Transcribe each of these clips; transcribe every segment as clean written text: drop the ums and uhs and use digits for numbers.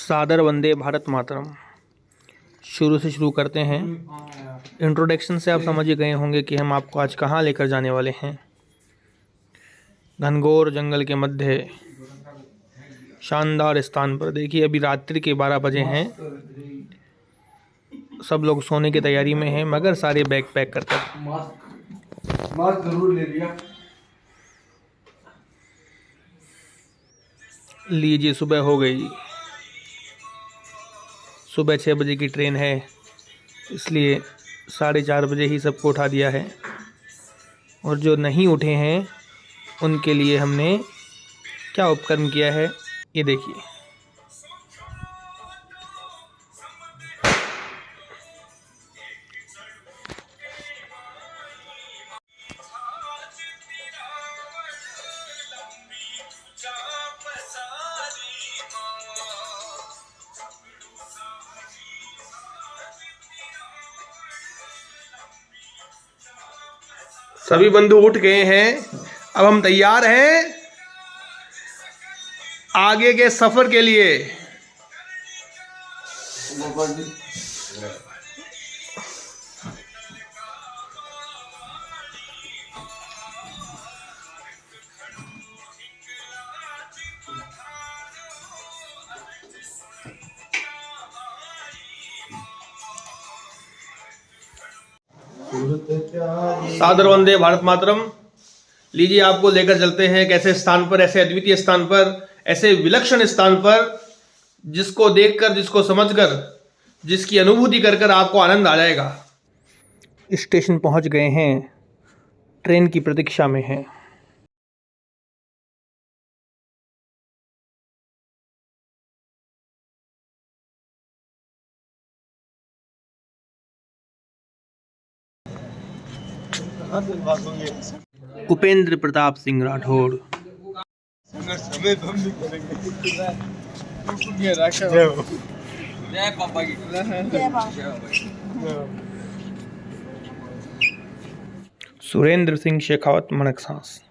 सादर वंदे भारत मातरम। शुरू से शुरू करते हैं। इंट्रोडक्शन से आप समझ ही गए होंगे कि हम आपको आज कहाँ लेकर जाने वाले हैं। घनघोर जंगल के मध्य शानदार स्थान पर। देखिए अभी रात्रि के 12 बजे हैं। सब लोग सोने की तैयारी में हैं, मगर सारे बैग पैक करते हैं। मास्क जरूर ले लिया। लीजिए सुबह हो गई। सुबह 6 बजे की ट्रेन है, इसलिए 4:30 बजे ही सबको उठा दिया है। और जो नहीं उठे हैं उनके लिए हमने क्या उपक्रम किया है ये देखिए। सभी बंधु उठ गए हैं। अब हम तैयार हैं आगे के सफर के लिए। सादर वंदे भारत मातरम। लीजिए आपको लेकर चलते हैं एक ऐसे स्थान पर, ऐसे अद्वितीय स्थान पर, ऐसे विलक्षण स्थान पर, जिसको देखकर, जिसको समझकर, जिसकी अनुभूति कर कर आपको आनंद आ जाएगा। स्टेशन पहुंच गए हैं, ट्रेन की प्रतीक्षा में हैं। उपेंद्र प्रताप सिंह राठौड़। सुरेंद्र सिंह शेखावत मनकसांस।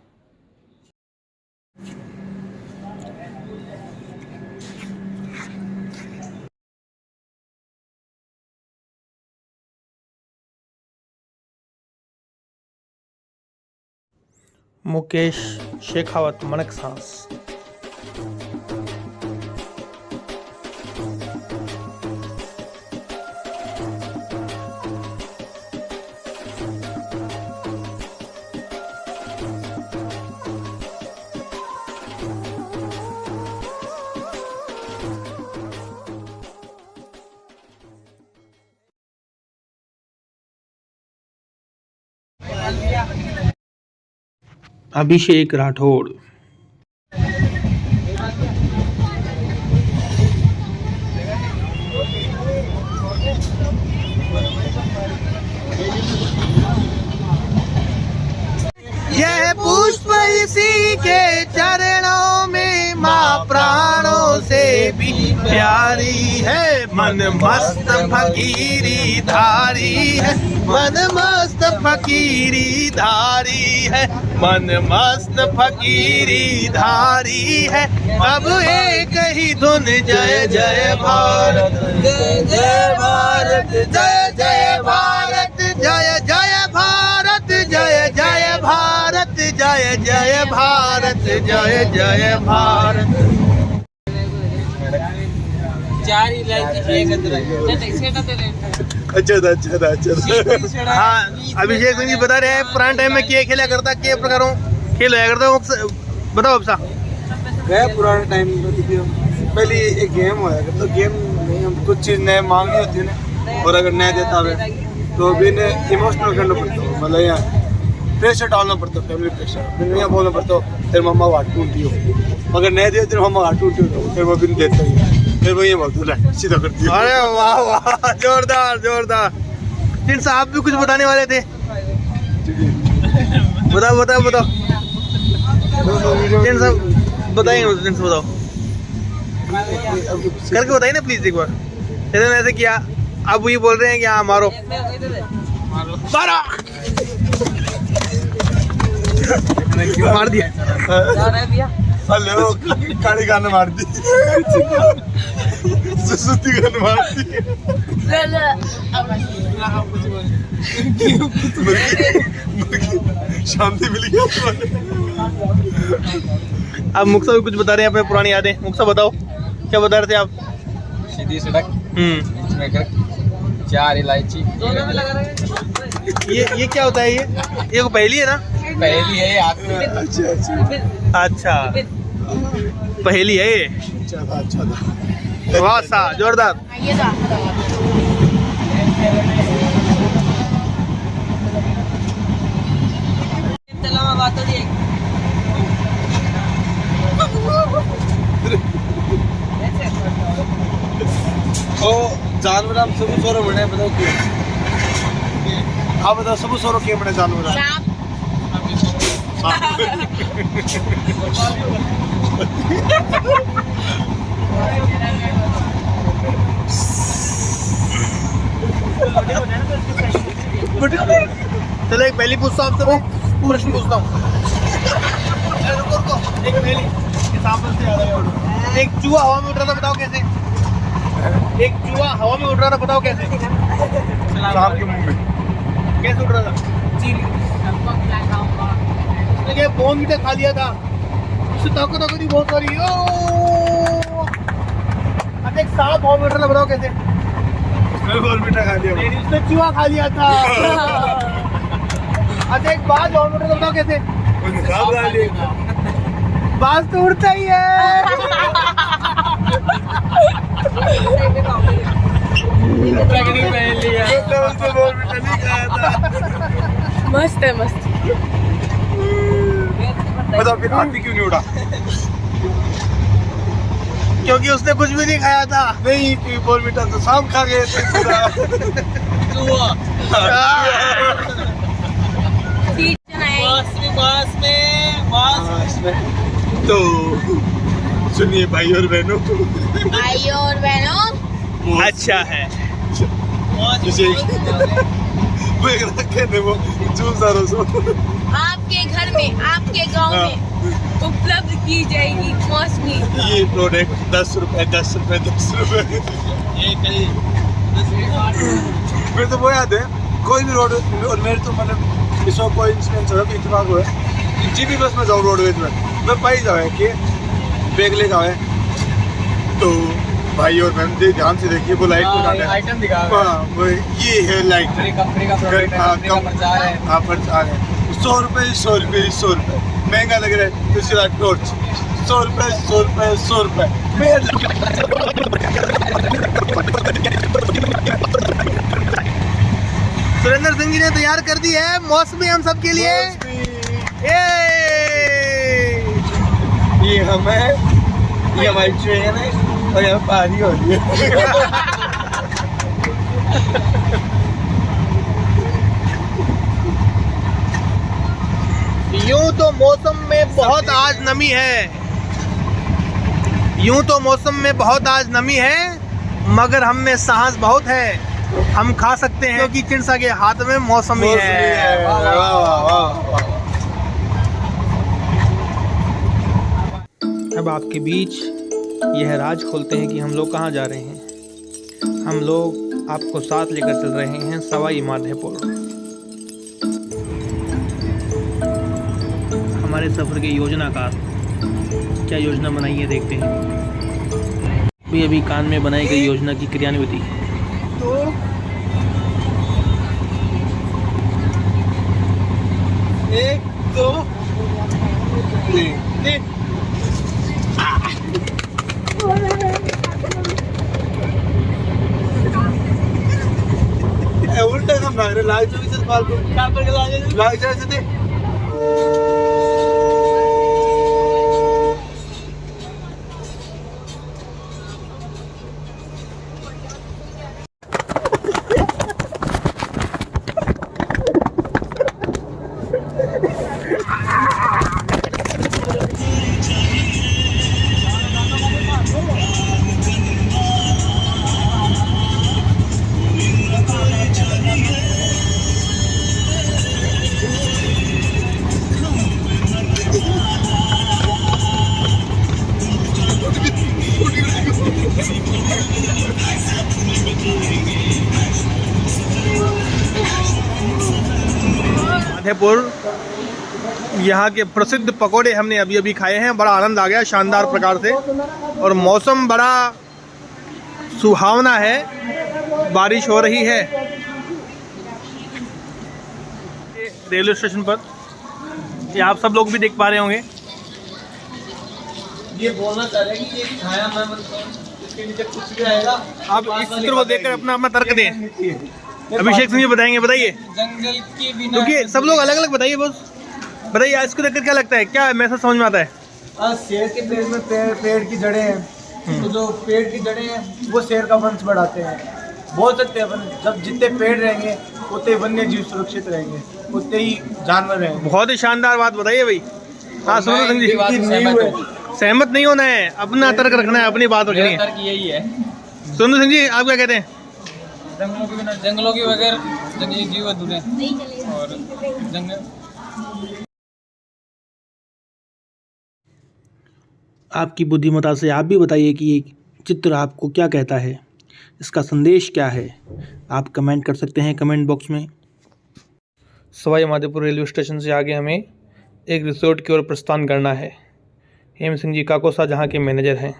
मुकेश शेखावत मनकसांस। अभिषेक राठौड़। यह पुष्प इसी के चरणों में माँ प्राणों से भी प्यारी है। मन मस्त फकीरी धारी है, मन मस्त फकीरी धारी है, मन मस्त फकीरी धारी है। अब एक ही धुन जय जय भारत, जय जय भारत, जय जय भारत, जय जय भारत, जय जय भारत, जय जय भारत, जय जय भारत। अच्छा। हाँ, अभिषेक सिंह जी बता रहे हैं पुराने टाइम में क्या खेला करता, क्या प्रकारों खेल होया करता, बताओ अब सा। पुराने टाइम में पहले एक गेम होया करता, गेम में कुछ चीज नए मांगनी होती है ना, और अगर नए देता है तो भी इमोशनल करना पड़ता है, मतलब यहाँ प्रेशर डालना पड़ता है, फैमिली प्रेशर। फिर यहाँ बोलना पड़ता है तेरे मम्मा को हाथ टूटती हो, अगर नहीं दिया तेरे मम्मा हाथ टूटती हो, फिर वो भी नहीं देता ही, फिर वो ये बोलता है सीधा करती है। अरे वाह वाह, जोरदार जोरदार। जिन साहब भी कुछ बताने वाले थे, बताओ बताओ बताओ। जिन साहब बताइए, जिन से बताओ करके बताइए ना प्लीज एक बार। जैसे ऐसे किया, अब वही बोल रहे हैं कि हाँ मारो मारो, मार दिया। हेलो काली गान मार दी सुसुती गान मार दी शांति मिल गई। अब मुक्सा भी कुछ बता रहे हैं अपने पुरानी यादें। मुक्सा बताओ क्या बता रहे थे आप? सीधी सड़क, बीच में घर, 4 इलायची। ये क्या होता है? ये को पहेली है ना? पहली है हाथ में। अच्छा पहेली है ये। अच्छा था। वाह सा जोरदार। ओ जानवर हम सब सोरो बने बताओ क्यों? हाँ बताओ सब सोरो क्यों बने जानवर? चलो एक पहली पूछता हूँ आपसे, मैं प्रश्न पूछता हूँ। एक पहली एक चूहा हवा में उड़ रहा था, बताओ कैसे? एक चूहा हवा में उड़ रहा था, बताओ कैसे? सांप के मुंह में। कैसे उड़ रहा था? उसने बोन मीठा खा लिया था, उससे ताकत थी बहुत सारी। अच्छा एक सांप हवा में उड़ रहा था, बताओ कैसे? उसने गोल मीठा खा लिया। नहीं उसने चूहा खा लिया था। अच्छा एक बाज हवा में उड़ रहा था, बताओ कैसे? उसने सांप खा लिया। बाज तो उड़ता ही है। उसने गोल मीठा नहीं खाया था। मस्त है मस्त। बताओ फिर हाथी क्यों नहीं उड़ा? क्योंकि उसने कुछ भी नहीं खाया था। नहीं क्यों गोल मीठा तो सांप खा गए थे पूरा। तो सुनिए भाई और बहनों, भाई और बहनों, अच्छा है। जिसे वो एक रखे थे वो जूस और उसको आपके घर में, आपके गांव में उपलब्ध की जाएगी मौसमी। ये प्रोडक्ट 10 रुपए 10 रुपए 10 रुपए। मेरे तो वो याद है कोई भी रोड, और मेरे तो मतलब इस वक्त कोई इंसिडेंट हो कि इतना हुआ है जीबी बस में जाऊँ रोडवेज में, मैं पाई जाए कि बैग लेकर आए तो भाई और बहन ध्यान से देखिए वो लाइट को आइटम दिखा रहा है। हाँ वो ये है लाइट कंपनी का प्रोडक्ट है, कंपनी का प्रचार है। हाँ प्रचार है। 100 रुपए 100 रुपए 100 रुपए महंगा लग रहा है तो सिरा टॉर्च 100 रुपए 100 रुपए 100 रुपए। सुरेंद्र सिंह जी ने तैयार कर दी है मौसमी हम सबके लिए। ये हमें ये हमारी ट्रेन है और यहाँ पानी हो रही है। यूं तो मौसम में बहुत आज नमी है, यूं तो मौसम में बहुत आज नमी है, मगर हम में साहस बहुत है, हम खा सकते हैं क्योंकि चिड़सा के हाथ में मौसमी है। अब आपके बीच यह राज खोलते हैं कि हम लोग कहाँ जा रहे हैं। हम लोग आपको साथ लेकर चल रहे हैं सवाई माधोपुर। हमारे सफ़र के योजनाकार क्या योजना बनाई है देखते हैं। अभी कान में बनाई गई योजना की क्रियान्विति। एक दो तीन उल्टा काम ना लाइट से फालतू लाइट से दे। माधेपुर। यहाँ के प्रसिद्ध पकोड़े हमने अभी अभी खाए हैं, बड़ा आनंद आ गया शानदार प्रकार से, और मौसम बड़ा सुहावना है, बारिश हो रही है। रेलवे स्टेशन पर ये आप सब लोग भी देख पा रहे होंगे। ये बोलना चाह रहे हैं कि ये खाया मैं इसके नीचे कुछ भी आएगा। आप इस चित्र को देखकर अपना अपना तर्क दें। अभिषेक सिंह जी बताएंगे, बताइए। जंगल के बिना क्योंकि सब लोग अलग अलग बताइए, बस बताइए इसको देखकर क्या लगता है, क्या मैसेज समझ में आता है? शेर के पेड़ में पेड़ की जड़ें हैं, तो जो पेड़ की जड़ें हैं वो शेर का वंश बढ़ाते हैं। बोल सकते हैं अपन, जब जितने पेड़ रहेंगे उतने वन्य जीव सुरक्षित रहेंगे, उतने ही जानवर रहेंगे। बहुत ही शानदार बात बताइए भाई। हाँ सुनो सिंह जी, सहमत नहीं होना है, अपना तर्क रखना है, अपनी बात रखनी है। तर्क यही है, सुनो सिंह जी आप क्या कहते हैं? जंगलों के बिना, जंगलों के बगैर जंगली जीव अधूरे और जंगल। आपकी बुद्धिमत्ता से आप भी बताइए कि ये चित्र आपको क्या कहता है, इसका संदेश क्या है। आप कमेंट कर सकते हैं कमेंट बॉक्स में। सवाई माधोपुर रेलवे स्टेशन से आगे हमें एक रिसोर्ट की ओर प्रस्थान करना है। हेम सिंह जी काकोसा जहाँ के मैनेजर हैं।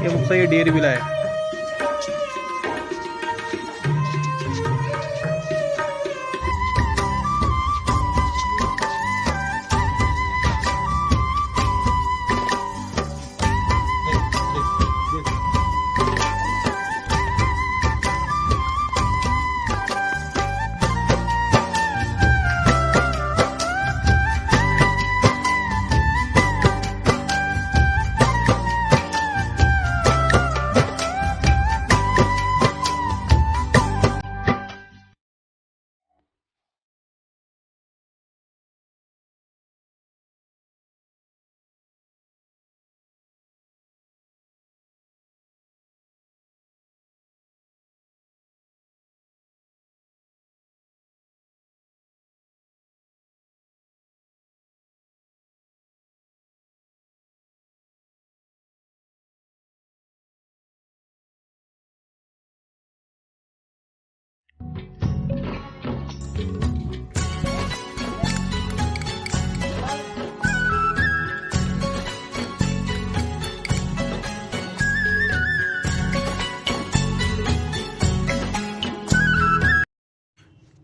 ये मुझसे ये डेयर भी लाया।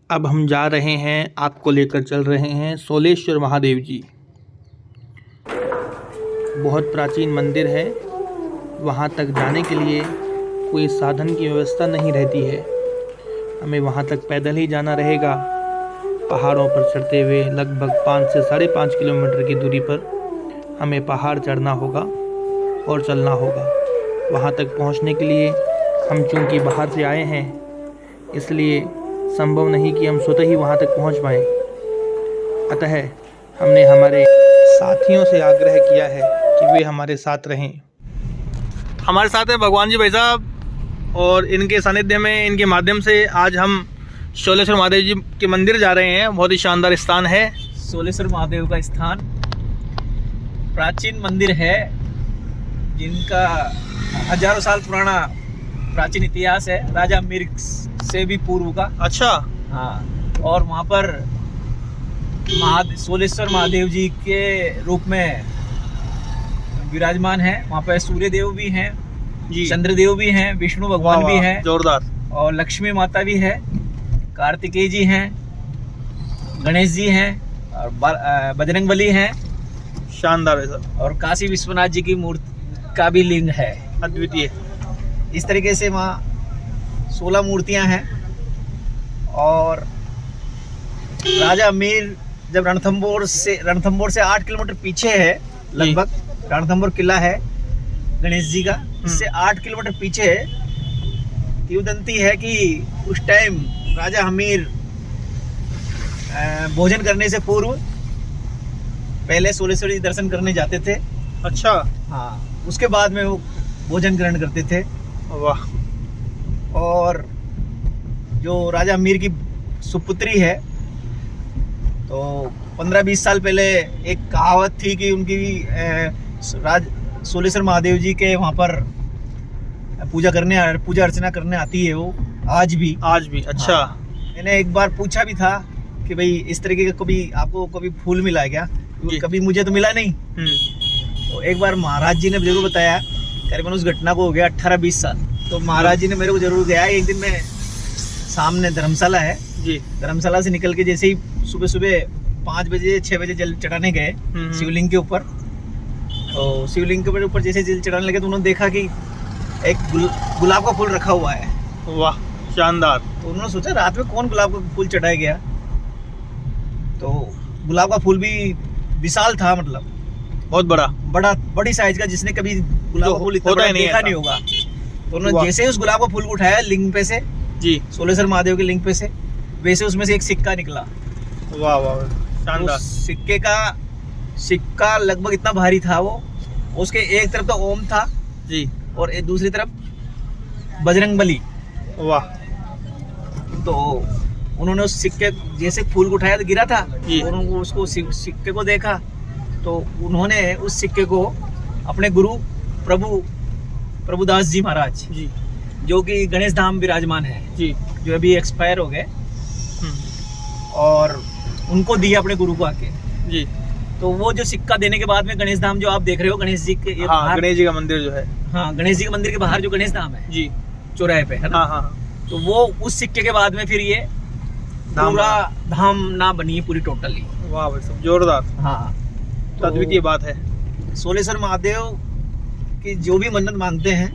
अब हम जा रहे हैं, आपको लेकर चल रहे हैं सोलेश्वर महादेव जी। बहुत प्राचीन मंदिर है, वहाँ तक जाने के लिए कोई साधन की व्यवस्था नहीं रहती है, हमें वहाँ तक पैदल ही जाना रहेगा। पहाड़ों पर चढ़ते हुए लगभग 5 से 5.5 किलोमीटर की दूरी पर हमें पहाड़ चढ़ना होगा और चलना होगा। वहाँ तक पहुँचने के लिए हम चूँकि बाहर से आए हैं, इसलिए संभव नहीं कि हम स्वतः ही वहाँ तक पहुँच पाएँ। अतः हमने हमारे साथियों से आग्रह किया है कि वे हमारे साथ रहें। हमारे साथ हैं भगवान जी भाई साहब, और इनके सानिध्य में, इनके माध्यम से आज हम सोलेश्वर महादेव जी के मंदिर जा रहे हैं। बहुत ही शानदार स्थान है सोलेश्वर महादेव का स्थान। प्राचीन मंदिर है जिनका हजारों साल पुराना प्राचीन इतिहास है, राजा मीर से भी पूर्व का। अच्छा। हाँ, और वहाँ पर सोलेश्वर महादेव जी के रूप में विराजमान है। वहाँ पर सूर्य देव भी हैं जी, चंद्रदेव भी हैं, विष्णु भगवान भी हैं, जोरदार, और लक्ष्मी माता भी है, कार्तिकेय जी हैं, गणेश जी हैं, और बजरंगबली हैं। शानदार है सर। और काशी विश्वनाथ जी की मूर्ति का भी लिंग है, अद्वितीय। इस तरीके से वहाँ 16 मूर्तियाँ हैं। और राजा मीर जब रणथंबोर से 8 किलोमीटर पीछे है लगभग, रणथंबोर किला है गणेश जी का, इससे 8 किलोमीटर पीछे है। किंवदंती है कि उस टाइम राजा हमीर भोजन करने से पूर्व पहले सोलेश्वर जी दर्शन करने जाते थे। अच्छा। हाँ, उसके बाद में वो भोजन ग्रहण करते थे। वाह। और जो राजा अमीर की सुपुत्री है, तो 15-20 साल पहले एक कहावत थी कि उनकी सोलेश्वर महादेव जी के वहाँ पर पूजा अर्चना करने आती है वो आज भी। अच्छा। हाँ। मैंने एक बार पूछा भी था कि भाई इस तरीके का कभी आपको कभी फूल मिला है क्या? जी। कभी मुझे तो मिला नहीं। तो एक बार महाराज जी ने मुझे बताया, करीबन उस घटना को हो गया 18-20 साल। तो महाराज जी ने मेरे को जरूर गया। एक दिन मैं सामने धर्मशाला है जी, धर्मशाला से निकल के जैसे ही सुबह 5 बजे 6 बजे जल चढ़ाने गए शिवलिंग के ऊपर। तो शिवलिंग के ऊपर जैसे जल चढ़ाने लगे तो उन्होंने देखा कि एक गुलाब का फूल रखा हुआ है। वाह, शानदार। तो उन्होंने सोचा रात में कौन गुलाब का फूल चढ़ाया गया। तो गुलाब का फूल भी विशाल था, मतलब बहुत बड़ी साइज का, जिसने कभी गुलाब का फूल इतना बड़ा देखा नहीं होगा। तो उन्होंने जैसे ही उस गुलाब का फूल को उठाया लिंग पे से जी, सोलेश्वर महादेव के लिंग पे से, वैसे उसमें से एक सिक्का निकला। वाह वाह, शानदार। सिक्के का सिक्का लगभग इतना भारी था वो, उसके एक तरफ तो ओम था जी, और एक दूसरी तरफ बजरंगबली। वाह। तो उन्होंने उस सिक्के जैसे फूल को उठाया तो गिरा था, जी। तो उन्होंने उसको सिक्के को देखा, तो उन्होंने उस सिक्के को अपने गुरु प्रभुदास जी महाराज जी, जो कि गणेश धाम विराजमान है जी, जो अभी एक्सपायर हो गए, और उनको दिया अपने गुरु को आके जी। तो वो जो सिक्का देने के बाद में गणेश धाम जो आप देख रहे हो, गणेश जी के गणेश जी का मंदिर जो है, हाँ, गणेश जी के मंदिर के बाहर जो गणेश धाम है जी, चौराहे पे है ना। हाँ, तो वो उस सिक्के के बाद में फिर ये पूरा धाम ना बनी पूरी टोटली। वाह भाई साहब, जोरदार। हाँ, तो अद्वितीय बात है। सोलेश्वर महादेव की जो भी मन्नत मांगते हैं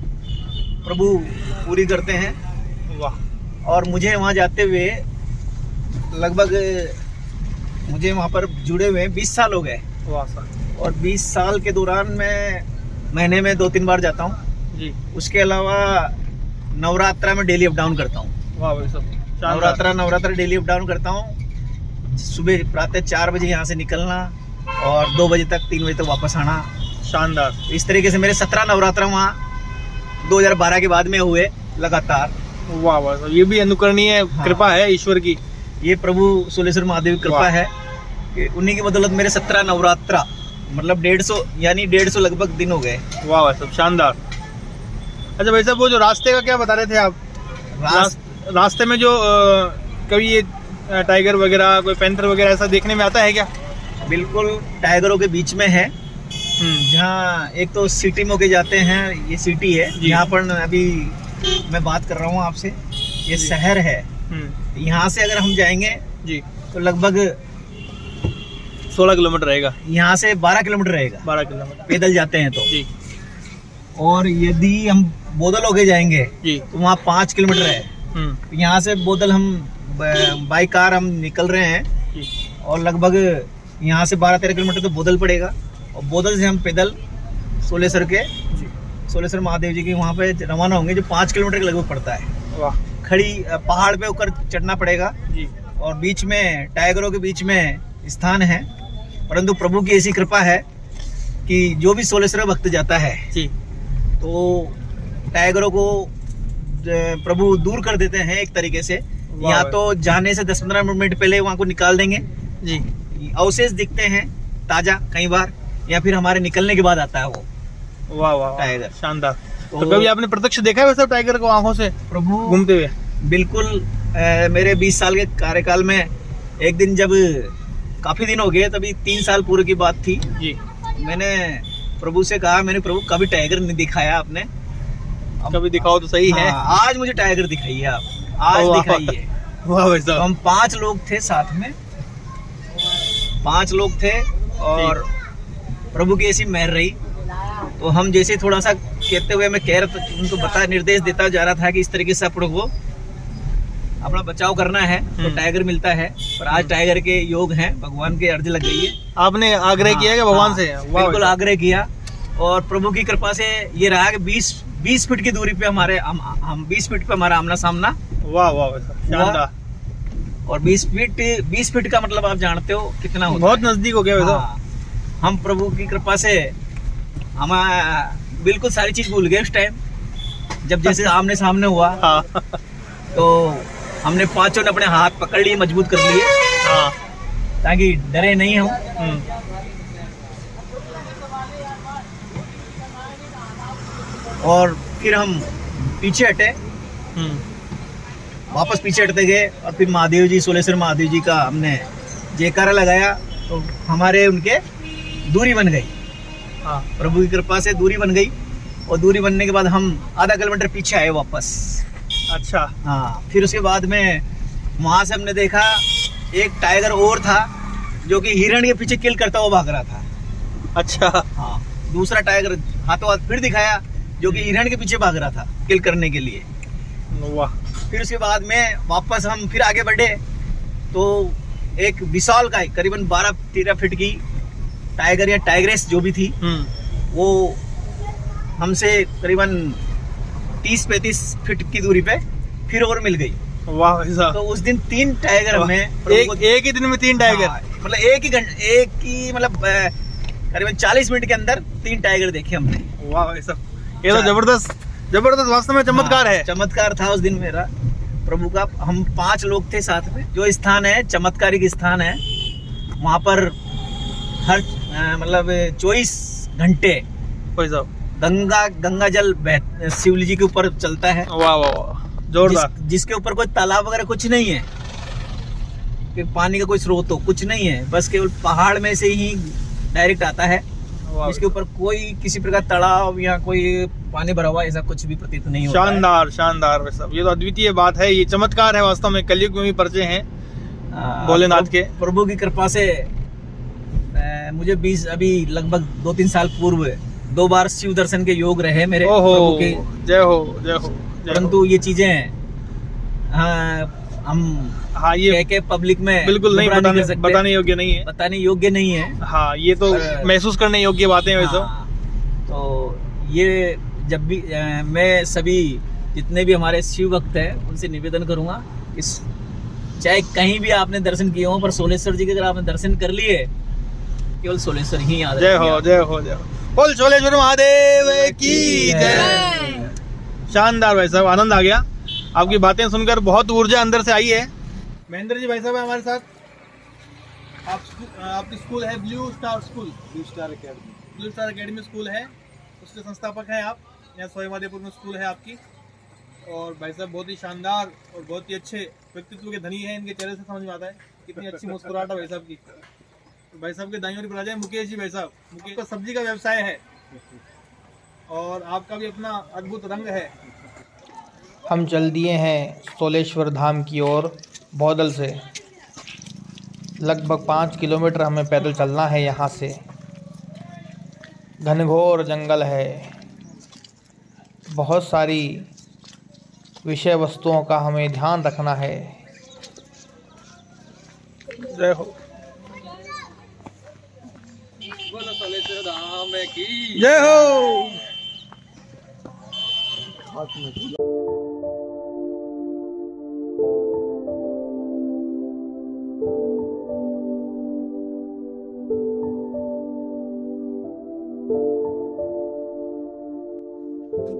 प्रभु पूरी करते हैं। वाह। और मुझे वहाँ जाते हुए लगभग मुझे वहाँ पर जुड़े हुए 20 साल हो गए। वाह सर। और 20 साल के दौरान मैं महीने में 2-3 बार जाता हूँ जी। उसके अलावा नवरात्रा में डेली अप डाउन करता हूँ। वाह भाई साहब, नवरात्रा डेली अप डाउन करता हूँ। सुबह प्रातः 4 बजे यहाँ से निकलना और 2 बजे तक 3 बजे तक वापस आना। शानदार। इस तरीके से मेरे 17 नवरात्रा वहाँ 2012 के बाद में हुए लगातार। वाह वाह साहब, ये भी अनुकरणीय कृपा है ईश्वर की। ये प्रभु सोलेश्वर महादेव की कृपा है कि उन्हीं की बदौलत मेरे 17 नवरात्रा मतलब 150 यानी 150 लगभग दिन हो गए। वाह वाह साहब, शानदार। अच्छा भाई साहब, वो जो रास्ते का क्या बता रहे थे आप? रास्ते में जो कभी ये टाइगर वगैरह, कोई पैंथर वगैरह ऐसा देखने में आता है क्या? बिल्कुल, टाइगरों के बीच में है, जहाँ एक तो सिटी में होके जाते हैं, ये सिटी है यहाँ पर अभी मैं बात कर रहा हूँ आपसे, ये शहर है। यहाँ से अगर हम जाएंगे जी तो लगभग 16 किलोमीटर रहेगा। यहाँ से 12 किलोमीटर रहेगा, 12 किलोमीटर पैदल जाते हैं तो जी। और यदि हम बोदल होके जाएंगे जी तो वहाँ 5 किलोमीटर है। यहाँ से बोदल हम बाई कार हम निकल रहे हैं जी। और लगभग यहाँ से 12-13 किलोमीटर तो बोदल पड़ेगा, और बोदल से हम पैदल सोलेश्वर महादेव जी के वहाँ पे रवाना होंगे, जो 5 किलोमीटर के लगभग पड़ता है। वाह। खड़ी पहाड़ पे ऊपर चढ़ना पड़ेगा जी। और बीच में टाइगरों के बीच में स्थान है, परंतु प्रभु की ऐसी कृपा है कि जो भी सोलेश्वर भक्त जाता है जी, तो टाइगरों को प्रभु दूर कर देते हैं एक तरीके से। या तो जाने से 10-15 मिनट पहले वहाँ को निकाल देंगे जी, अवशेष दिखते हैं ताजा कई बार, या फिर हमारे निकलने के बाद आता है वो वाह वाह टाइगर। शानदार। तो कभी आपने प्रत्यक्ष देखा है वैसे टाइगर को आंखों से प्रभु घूमते हुए? बिल्कुल। मेरे 20 साल के कार्यकाल में एक दिन, जब काफी दिन हो गए, तभी 3 साल पूर्व की बात थी जी, मैंने प्रभु से कहा, मैंने प्रभु कभी टाइगर नहीं दिखाया आपने, कभी दिखाओ तो सही है। आज मुझे टाइगर दिखाइए आप, आज दिखाइए। वाह भाई तो साहब। हम 5 लोग थे साथ में, 5 लोग थे, और प्रभु की ऐसी मेहर रही। तो हम जैसे थोड़ा सा कहते हुए मैं कह रहा था, उनको निर्देश देता जा रहा था कि इस तरीके से अपने को अपना बचाव करना है तो टाइगर मिलता है। पर आज टाइगर के योग हैं, भगवान के अर्ज लग गई है। आपने आग्रह किया क्या भगवान से? बिल्कुल आग्रह किया, और प्रभु की कृपा से ये रहा कि 20 फीट की दूरी पे हमारे हम 20 फीट पे हमारा आमना सामना। वाह वाह शानदार। और 20 फीट का मतलब आप जानते हो कितना होता बहुत है। नजदीक हो गया वैसा। हम प्रभु की कृपा से हम बिल्कुल सारी चीज भूल गए उस टाइम, जब जैसे आमने सामने हुआ। हाँ तो हमने पांचों ने अपने हाथ पकड़ लिए, मजबूत कर लिए, हाँ। ताकि डरे नहीं हम। और फिर हम पीछे हटे, वापस पीछे हटते गए, और फिर महादेव जी, सोलेश्वर महादेव जी का हमने जयकारा लगाया, तो हमारे उनके दूरी बन गई। हाँ। प्रभु की कृपा से दूरी बन गई, और दूरी बनने के बाद हम आधा किलोमीटर पीछे आए वापस। अच्छा। हाँ, फिर उसके बाद में वहां से हमने देखा एक टाइगर और था जो कि हिरण के पीछे किल करता हुआ भाग रहा था। अच्छा। हाँ, दूसरा टाइगर हाथों हाथ फिर दिखाया जो कि हिरण के पीछे भाग रहा था किल करने के लिए। वाह। फिर उसके बाद में वापस हम फिर आगे बढ़े, तो एक विशाल गाय करीबन 12-13 फीट की टाइगर या टाइग्रेस जो भी थी, वो हमसे करीबन 30-35 फीट की दूरी पे फिर और मिल गई। वाह ऐसा। तो उस दिन 3 टाइगर में एक ही दिन में 3 टाइगर। हाँ, मतलब एक ही मतलब करीबन 40 मिनट के अंदर 3 टाइगर देखे हमने। वाह ऐसा, ये तो जबरदस्त वास्तव में चमत्कार है। चमत्कार था उस दिन मेरा प्रभु का। हम 5 लोग थे साथ में। जो स्थान है चमत्कारिक स्थान है, वहाँ पर हर मतलब 24 घंटे गंगा जल शिवली जी के ऊपर चलता है। वाह वाह वाह, जोरदार। जिसके ऊपर कोई तालाब वगैरह कुछ नहीं है, कि पानी का कोई स्रोत हो, कुछ नहीं है, बस केवल पहाड़ में से ही डायरेक्ट आता है। इसके ऊपर कोई किसी प्रकार तालाब या कोई पानी भरा हुआ ऐसा कुछ भी प्रतीत नहीं होता। शानदार शानदार वैसा, ये तो अद्वितीय बात है, ये चमत्कार है वास्तव में। कलयुग में भी परिचय हैं भोलेनाथ के। प्रभु की कृपा से मुझे अभी लगभग 2-3 साल पूर्व 2 बार शिव दर्शन के योग रहे मेरे प्रभु के। जय हो जय हो। परंतु ये चीजें हम ये के पब्लिक में बिल्कुल नहीं बताने योग्य नहीं है, बताने योग्य नहीं है। हाँ, ये तो महसूस करने योग्य बातें वैसे। तो ये जब भी मैं सभी जितने भी हमारे शिव भक्त हैं उनसे निवेदन करूंगा, इस चाहे कहीं भी आपने दर्शन किए हो, पर सोलेश्वर जी के अगर आपने दर्शन कर लिए, केवल सोलेश्वर ही याद जय हो जय हो जय हो। बोल सोलेश्वर महादेव की जय। शानदार भाई साहब, आनंद आ गया आपकी बातें सुनकर, बहुत ऊर्जा अंदर से आई है। महेंद्र जी भाई साहब है हमारे साथ। आपकी स्कूल है blue star school, blue star academy school है, उसके संस्थापक हैं आप। यहाँ सोहेमादेपुर में स्कूल है आपकी। और भाई साहब बहुत ही शानदार और बहुत ही अच्छे व्यक्तित्व के धनी हैं, इनके चेहरे से समझ में आता है कितनी अच्छी मुस्कुराहट है भाई साहब की। तो भाई साहब के दाईं ओर पर आ जाए मुकेश जी भाई साहब। मुकेश का सब्जी का व्यवसाय है और आपका भी अपना अद्भुत रंग है। हम चल दिए हैं सोलेश्वर धाम की ओर बौदल से। लगभग 5 किलोमीटर हमें पैदल चलना है यहाँ से। घनघोर जंगल है, बहुत सारी विषय वस्तुओं का हमें ध्यान रखना है। जय हो जय हो।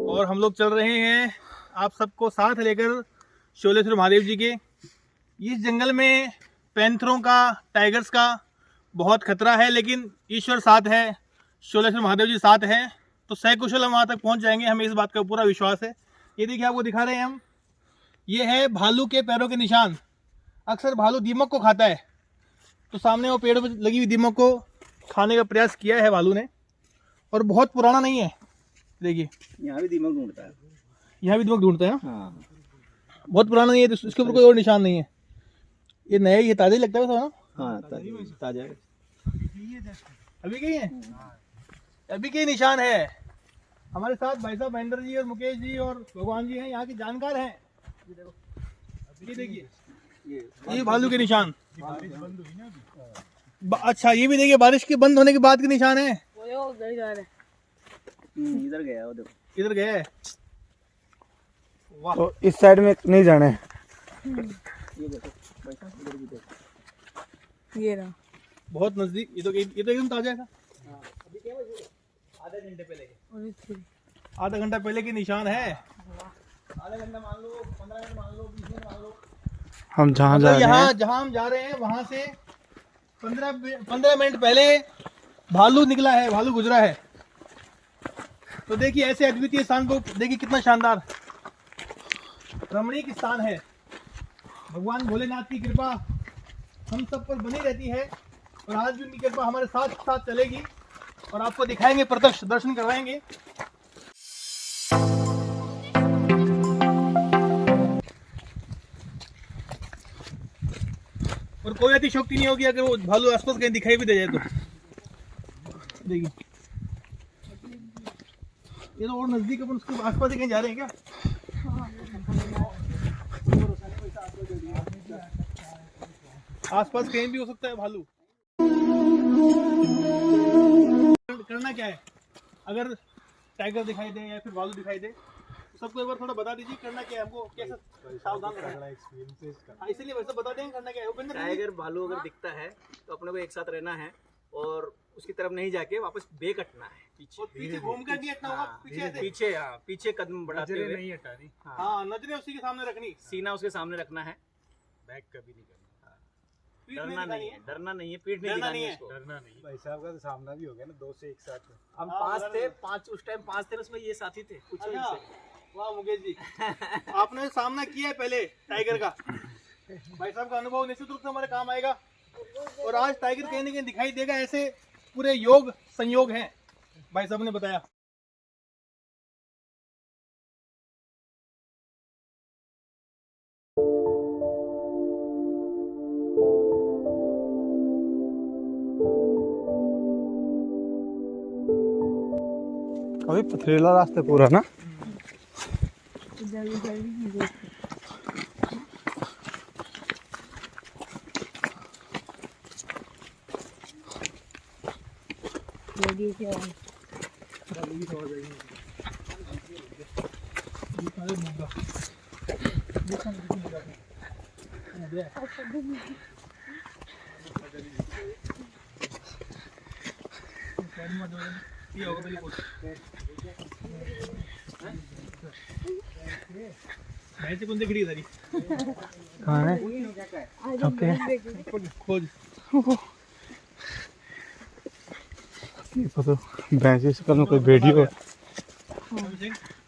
और हम लोग चल रहे हैं आप सबको साथ लेकर शोलेश्वर महादेव जी के। इस जंगल में पैंथरों का, टाइगर्स का बहुत खतरा है, लेकिन ईश्वर साथ है, शोलेश्वर महादेव जी साथ हैं, तो सकुशल हम वहाँ तक पहुँच जाएंगे, हमें इस बात का पूरा विश्वास है। ये देखिए आपको दिखा रहे हैं हम, ये है भालू के पैरों के निशान। अक्सर भालू दीमक को खाता है, तो सामने वो पेड़ पर लगी हुई दीमक को खाने का प्रयास किया है भालू ने, और बहुत पुराना नहीं है। देखिए यहाँ भी दीमक ढूंढता है, यहाँ भी दीमक ढूंढता है। हाँ, बहुत पुराना नहीं है, तो इसके ऊपर कोई और निशान नहीं है। ये नया, ये ताज़ा ही लगता है ना? हाँ ताजा है। अभी के ही है, अभी के निशान है। हमारे साथ भाई साहब महेंद्र जी और मुकेश जी और भगवान जी हैं, यहाँ के जानकार हैं। ये देखिए, ये भालू के निशान। अच्छा, ये भी देखिए बारिश के बंद होने के बाद के निशान है। इधर गया वो, देखो इधर गया है। वाह, तो इस साइड में नहीं जाना है। ये देखो पैसा इधर भी देखो, ये रहा बहुत नजदीक। ये तो एकदम ताजा है। अभी क्या बजे? आधे घंटे पहले। आधा घंटा पहले की निशान है। हम जहाँ जा मतलब रहे हैं यहाँ जहाँ हम जा रहे हैं वहां से 15 मिनट पहले भालू निकला है, भालू गुजरा है। तो देखिए ऐसे अद्वितीय स्थान को देखिए कितना शानदार रमणीक स्थान है। भगवान भोलेनाथ की कृपा हम सब पर बनी रहती है और आज भी उनकी कृपा हमारे साथ साथ चलेगी और आपको दिखाएंगे, प्रत्यक्ष दर्शन करवाएंगे। और कोई अतिशयोक्ति नहीं होगी अगर वो भालू आसपास कहीं दिखाई भी दे जाए तो। देखिए ये तो और नजदीक अपन उसके आसपास ही कहीं जा रहे हैं क्या? आसपास कहीं भी हो सकता है भालू। करना क्या है अगर टाइगर दिखाई दे या फिर भालू दिखाई दे तो सबको एक बार थोड़ा बता दीजिए करना क्या है, हमको कैसे सावधान रहना है। इसलिए वैसे बता देंगे करना क्या है। उपेंद्र टाइगर भालू अगर दिखता है तो अपने को एक साथ रहना है और उसकी तरफ नहीं जाके वापस बेक हटना है और पीछे घूम कर नहीं हटना होगा, पीछे ऐसे। पीछे, हाँ पीछे कदम बढ़ाते हुए नहीं हटा रही। हाँ नजरें उसी के सामने रखनी, सीना उसके सामने रखना है। बैक कभी नहीं करना। पीठ डरना नहीं है, डरना नहीं है, पीठ नहीं डरना दिखानी नहीं है है। उसको। डरना नहीं। भाई साहब का तो सामना भी हो गया ना, 2 से 1 साथ। हम हाँ, 5 थे, बराबर। 5 उस टाइम 5 थे, उसमें ये साथी थे। पूछो अच्छा, इनसे। वाह मुकेश जी आपने सामना किया है पहले टाइगर का। भाई साहब का अनुभव निश्चित रूप से हमारे काम आएगा और आज टाइगर कहीं ना कहीं दिखाई देगा। ऐसे पूरे योग संयोग हैं, भाई साहब ने बताया। अभी पथरीला रास्ता पूरा ना। भैंसे कौन दिख रही है सारी? कहाँ है? ओके खोज। तो भैंसे से कल कोई वीडियो।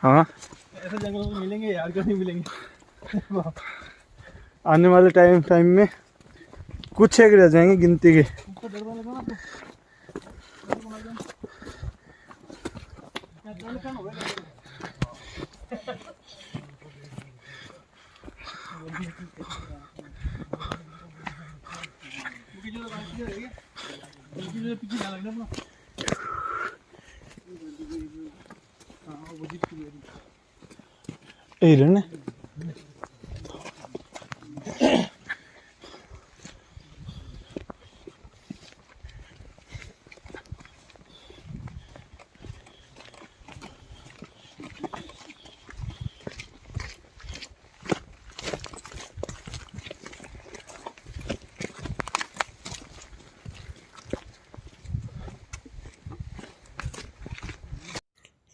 हाँ ऐसे जंगलों में मिलेंगे यार, क्यों नहीं मिलेंगे। आने वाले टाइम में कुछ एक रह जाएंगे गिनती के। उसको डर लगा ना तो पीछे जा लगना अपना। हाँ वो जीप की यही रहने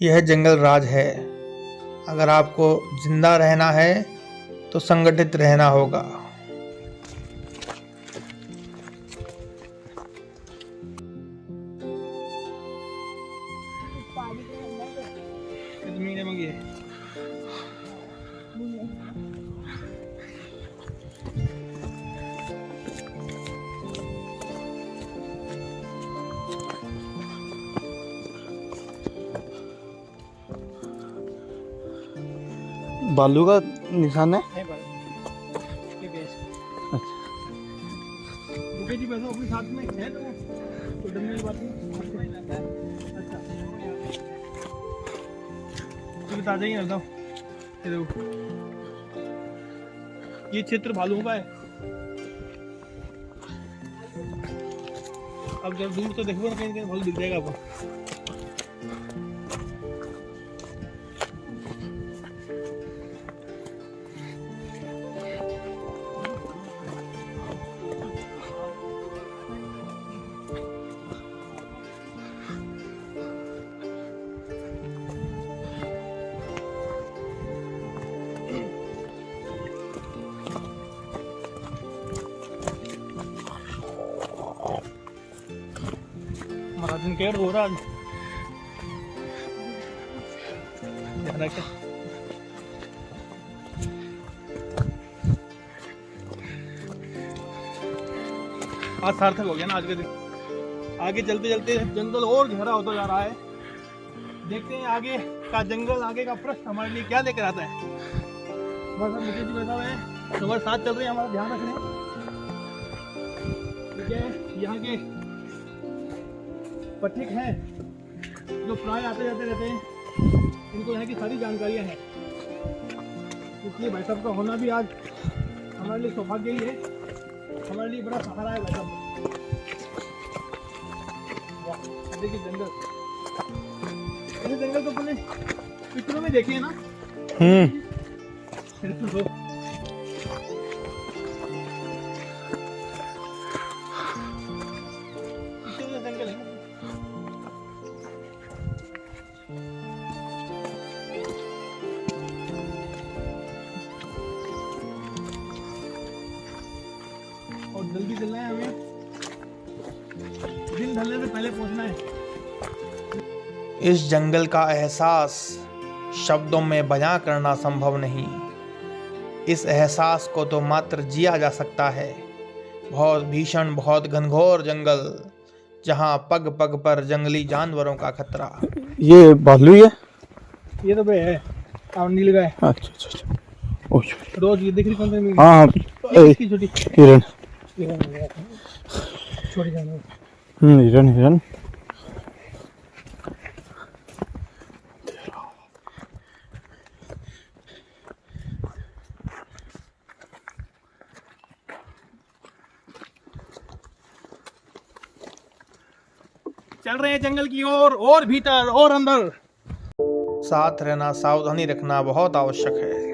यह जंगल राज है। अगर आपको जिंदा रहना है तो संगठित रहना होगा। कितनी मंगी है? बालू का निशान है। नहीं पर ये बेस। अच्छा मुकेश जी वैसे अपने साथ में है तो डरने की बात नहीं। अच्छा तो ताजा ही रहता हूँ। ये देखो ये क्षेत्र भालुओं का है। अब जब दूर तो देखोगे ना कहीं कहीं भालू दिख जाएगा आपको। महाराजन केयर हो रहा क्या आज सार्थक हो गया ना आज के दिन। आगे चलते चलते जंगल और गहरा होता जा रहा है। देखते हैं आगे का जंगल, आगे का प्रश्न हमारे लिए क्या लेकर आता है। हमारे साथ मुकेश जी बैठा हुए हैं, हमारे साथ चल रहे हैं, हमारा ध्यान रख रहे हैं। ठीक है, यहाँ के पथिक हैं जो प्राय आते जाते रहते हैं, इनको यहाँ की सारी जानकारियाँ हैं। इसलिए भाई साहब का होना भी आज हमारे लिए सौभाग्य ही है, हमारे लिए बड़ा सहारा है भाई साहब। देखिए जंगल, ऐसे जंगल तो अपने पिक्चरों में देखे हैं ना। जंगल है और जल्दी चलना है हमें, दिन ढलने से पहले पहुंचना है। इस जंगल का एहसास शब्दों में बयां करना संभव नहीं। इस एहसास को तो मात्र जिया जा सकता है। बहुत भीषण, बहुत घनघोर जंगल, जहां पग पग पर जंगली जानवरों का खतरा। ये भालू है? ये तो भाई है नील गाय। अच्छा अच्छा अच्छा। ओह, रोज ये दिख रही कौन सी? हाँ इसकी छोटी हिरन। छोटी जानवर। हिरन हिरन। चल रहे हैं जंगल की ओर, और भीतर और अंदर। साथ रहना, सावधानी रखना बहुत आवश्यक है।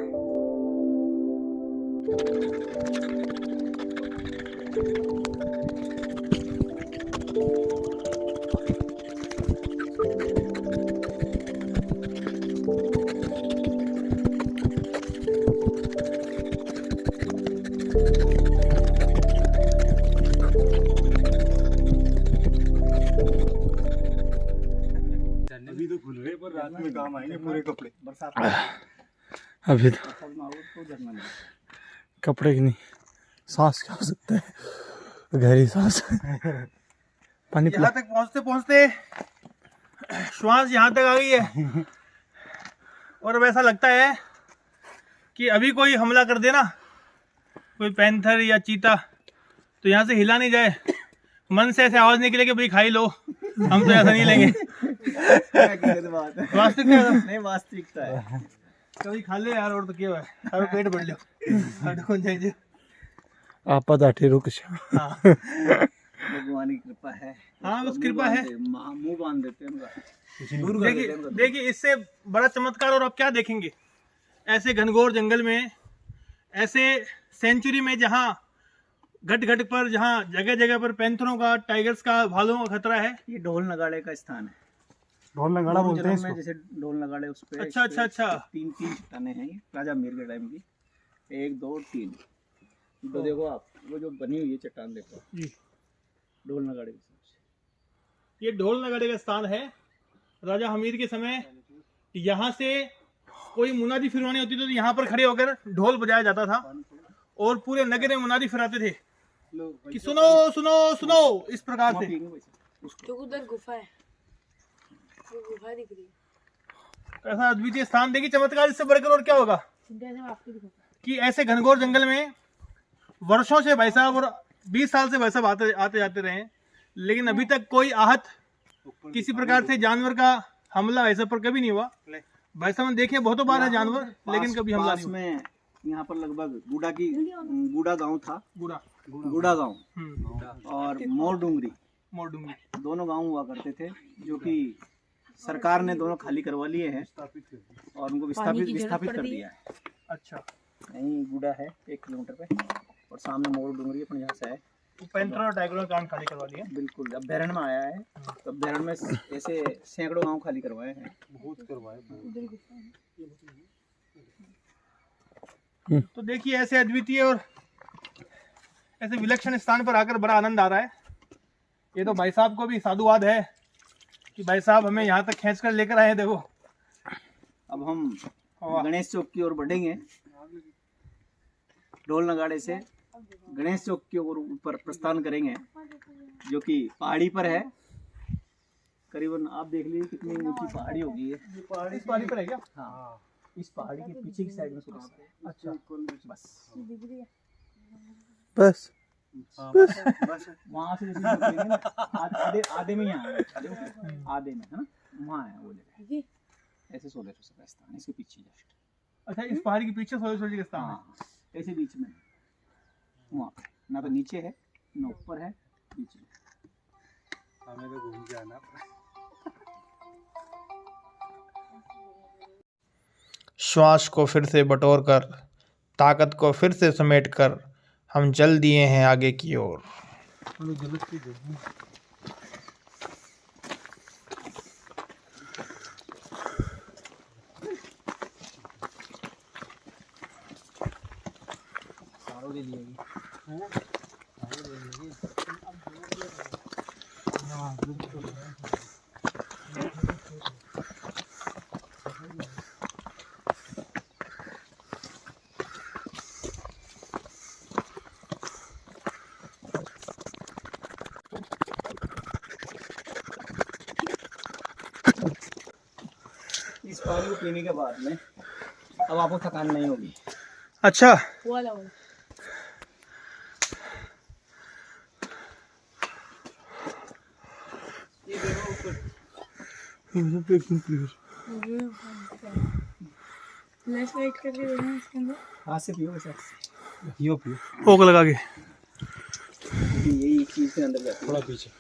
अभी तो खुल रहे पर रात में काम आएंगे पूरे कपड़े। अभी तो कपड़े की नहीं, सांस क्या हो सकता है, गहरी सांस। पानी पिला। यहाँ तक पहुँचते पहुँचते श्वास यहाँ तक आ गई है और वैसा लगता है कि अभी कोई हमला कर देना, कोई पैंथर या चीता, तो यहाँ से हिला नहीं जाए। मन से ऐसे आवाज निकले कि भाई खाई लो, हम तो ऐसा नहीं लेंगे। वास्तविकता नहीं, वास्तविकता है। कभी खा ले यार, और तो क्या है, और पेट भर लो। कौन चाहिए? आपा दाठी रुक। हाँ भगवान की कृपा है। हाँ, बस कृपा है। मुंह बांध देते हैं उनका। देखिए इससे बड़ा चमत्कार और आप क्या देखेंगे। ऐसे घनघोर जंगल में, ऐसे सेंचुरी में, जहाँ घट घट पर, जहाँ जगह जगह पर पैंथरों का, टाइगर्स का, भालुओं का खतरा है। ये ढोल नगाड़े का स्थान है। ढोल नगाड़ा बोलते हैं इसको। जैसे ढोल नगाड़े उस पे। अच्छा अच्छा अच्छा। तीन चट्टाने हैं ये, राजा मीर के टाइम की। 1 2 3। तो देखो आप, वो जो बनी हुई है चट्टान देखो जी, ढोल नगाड़े के हिसाब से। ये ढोल नगाड़े का स्थान है। राजा हमीर के समय यहाँ से कोई मुनादी फिरवानी होती थी तो यहाँ पर खड़े होकर ढोल बजाया जाता था और पूरे नगर में मुनादी फिराते थे कि सुनो सुनो सुनो, इस प्रकार से। तो उधर गुफा है, वो गुफा दिख रही है। ऐसा अद्वितीय स्थान, देखिए चमत्कार इससे बढ़कर और क्या होगा कि ऐसे घनघोर जंगल में वर्षों से भाई साहब, और 20 साल से भाई साहब आते जाते रहे, लेकिन अभी तक कोई आहत, किसी प्रकार से जानवर का हमला ऐसा पर कभी नहीं हुआ। भाई साहब देखे बहुत बार है जानवर, लेकिन कभी हमला नहीं हुआ। में यहाँ पर लगभग गुड़ा गांव था, गुड़ा गांव और मोर डूंगरी दोनों गांव हुआ करते थे, जो कि सरकार ने दोनों खाली करवा लिए हैं और उनको विस्थापित कर दिया है। अच्छा, यहीं गुड़ा है 1 किलोमीटर पे, और सामने मोर डूंगरी अपने यहाँ से है। तो पैंथर और टाइगर का काम खाली करवा दिया। बिल्कुल, अब बैरन में आया है, तो बैरन में ऐसे सैकड़ों गांव खाली करवाए हैं। बहुत करवाए। तो देखिए ऐसे अद्वितीय और ऐसे विलक्षण स्थान पर आकर बड़ा आनंद आ रहा है। ये तो भाई साहब को भी साधुवाद है कि भाई साहब हमें यहाँ तक खींच कर लेकर आए हैं। देखो अब हम गणेश चौक की ओर बढ़ेंगे। ढोल नगाड़े से गणेश चौक की ओर ऊपर प्रस्थान करेंगे, जो कि पहाड़ी पर है। करीबन आप देख लीजिए कितनी ऊंची पहाड़ी होगी ये। पहाड़ी, इस पहाड़ी पर है क्या? हाँ, इस पहाड़ी के पीछे की साइड में सुना। अच्छा, बस बस वहाँ से जैसे निकलेंगे ना, आधे में यहाँ है, आधे में है ना, वहाँ है वो जगह। ऐसे सोलेश्वर का स्थान इसके पीछे जस्ट। अच्छा, इस पहाड़ी के पीछे सोलेश्वर जी का स्थान है। हाँ, ऐसे बीच में वहाँ पे ना तो नीचे है ना ऊपर है, बीच में। हमें तो घूम के आना। श्वास को फिर से बटोरकर, ताकत को फिर से समेटकर हम चल दिए हैं आगे की ओर। इस पानी को पीने के बाद में अब आपको थकान नहीं होगी। अच्छा, हाथ से पियो वैसे, यो पियो, ओक लगा के। यही चीज के अंदर जाती है। थोड़ा पीछे।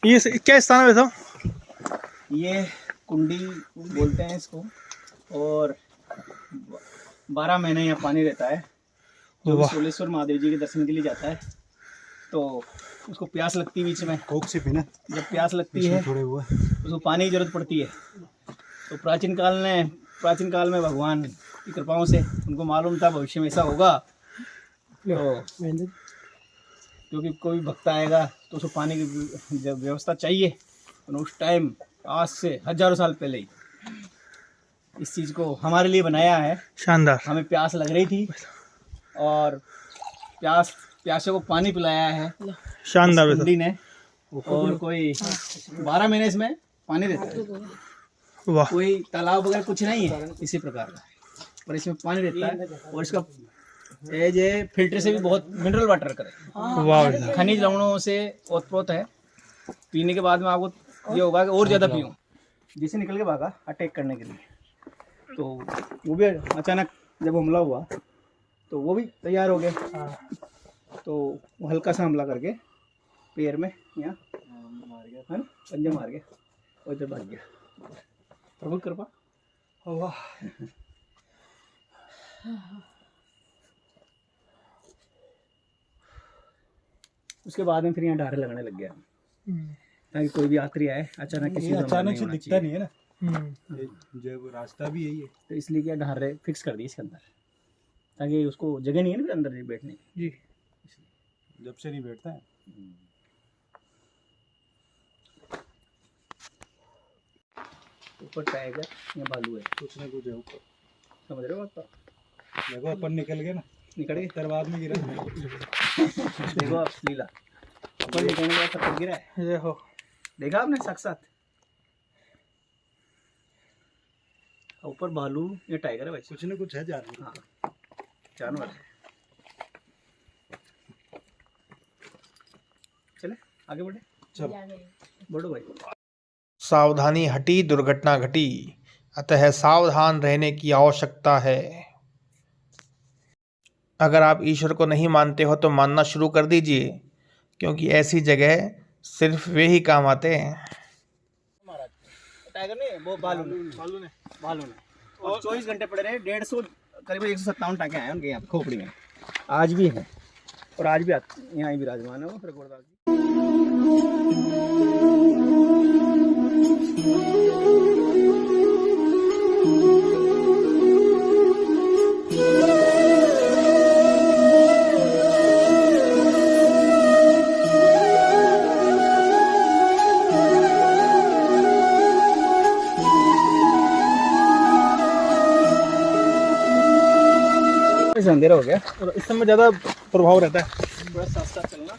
ये क्या स्थान है वैसा? ये कुंडी बोलते हैं इसको, और 12 महीने यहाँ पानी रहता है। जो भी सोलेश्वर महादेव जी के दर्शन के लिए जाता है तो उसको प्यास लगती है बीच में। कोक से पीना। जब प्यास लगती है थोड़े हुआ उसको पानी की जरूरत पड़ती है। तो प्राचीन काल में भगवान की कृपाओं से उनको मालूम था भविष्य में ऐसा होगा, तो क्योंकि कोई भक्त आएगा तो उसको पानी की जब व्यवस्था चाहिए, तो उस टाइम आज से हजारों साल पहले ही इस चीज़ को हमारे लिए बनाया है। शानदार। हमें प्यास लग रही थी और प्यासे को पानी पिलाया है शानदार इस कुंडी ने। और कोई 12 महीने इसमें पानी रहता है। वाह, कोई तालाब वगैरह कुछ नहीं है इसी प्रकार का, पर इसमें पानी रहता है। और इसका एज है फिल्टर से भी बहुत मिनरल वाटर करे, वाह, खनिज लवणों से ओतप्रोत है। पीने के बाद में आपको ये होगा कि और ज़्यादा पियो। जिसे निकल के भागा अटैक करने के लिए, तो वो भी अचानक जब हमला हुआ तो वो भी तैयार हो गए। तो वो हल्का सा हमला करके पैर में यहाँ मार गया, है ना, पंजा मार गया और इधर भाग गया। प्रभु कृपा। वाह। उसके बाद में फिर यहाँ ढारे लगाने लग गया ताकि कोई भी यात्री आए अचानक किसी अचानक से दिखता नहीं है ना। जब रास्ता भी यही है तो इसलिए क्या ढारे फिक्स कर दिए इसके अंदर ताकि उसको जगह नहीं है ना अंदर बैठने की। जी, जब से नहीं बैठता है। ऊपर टाइगर या भालू है, कुछ ना कुछ है ऊपर, समझ रहे हो बात? देखो अपन निकल गए ना, निकल गए दरबार में गिरा। देखो आप लीला ऊपर निकलने के बाद सब गिरा है। देखो, देखा आपने साक्षात? ऊपर भालू या टाइगर है वैसे, कुछ ना कुछ है जानवर। हाँ जानवर है। चले आगे बढ़े, चलो बढ़ो भाई। सावधानी हटी, दुर्घटना घटी, अतः सावधान रहने की आवश्यकता है। अगर आप ईश्वर को नहीं मानते हो तो मानना शुरू कर दीजिए, क्योंकि ऐसी जगह सिर्फ वे ही काम आते हैं। टाइगर ने वो भालू ने और 24 घंटे पड़े रहे। 150 करीब 157 टाँके आए उनके यहाँ पे खोपड़ी में, आज भी है और आज भी यहाँ ही विराजमान है वो फिर गोरदास जी। अंधेरा हो गया। और इस समय ज़्यादा प्रभाव रहता है। थोड़ा साथ साथ चलना,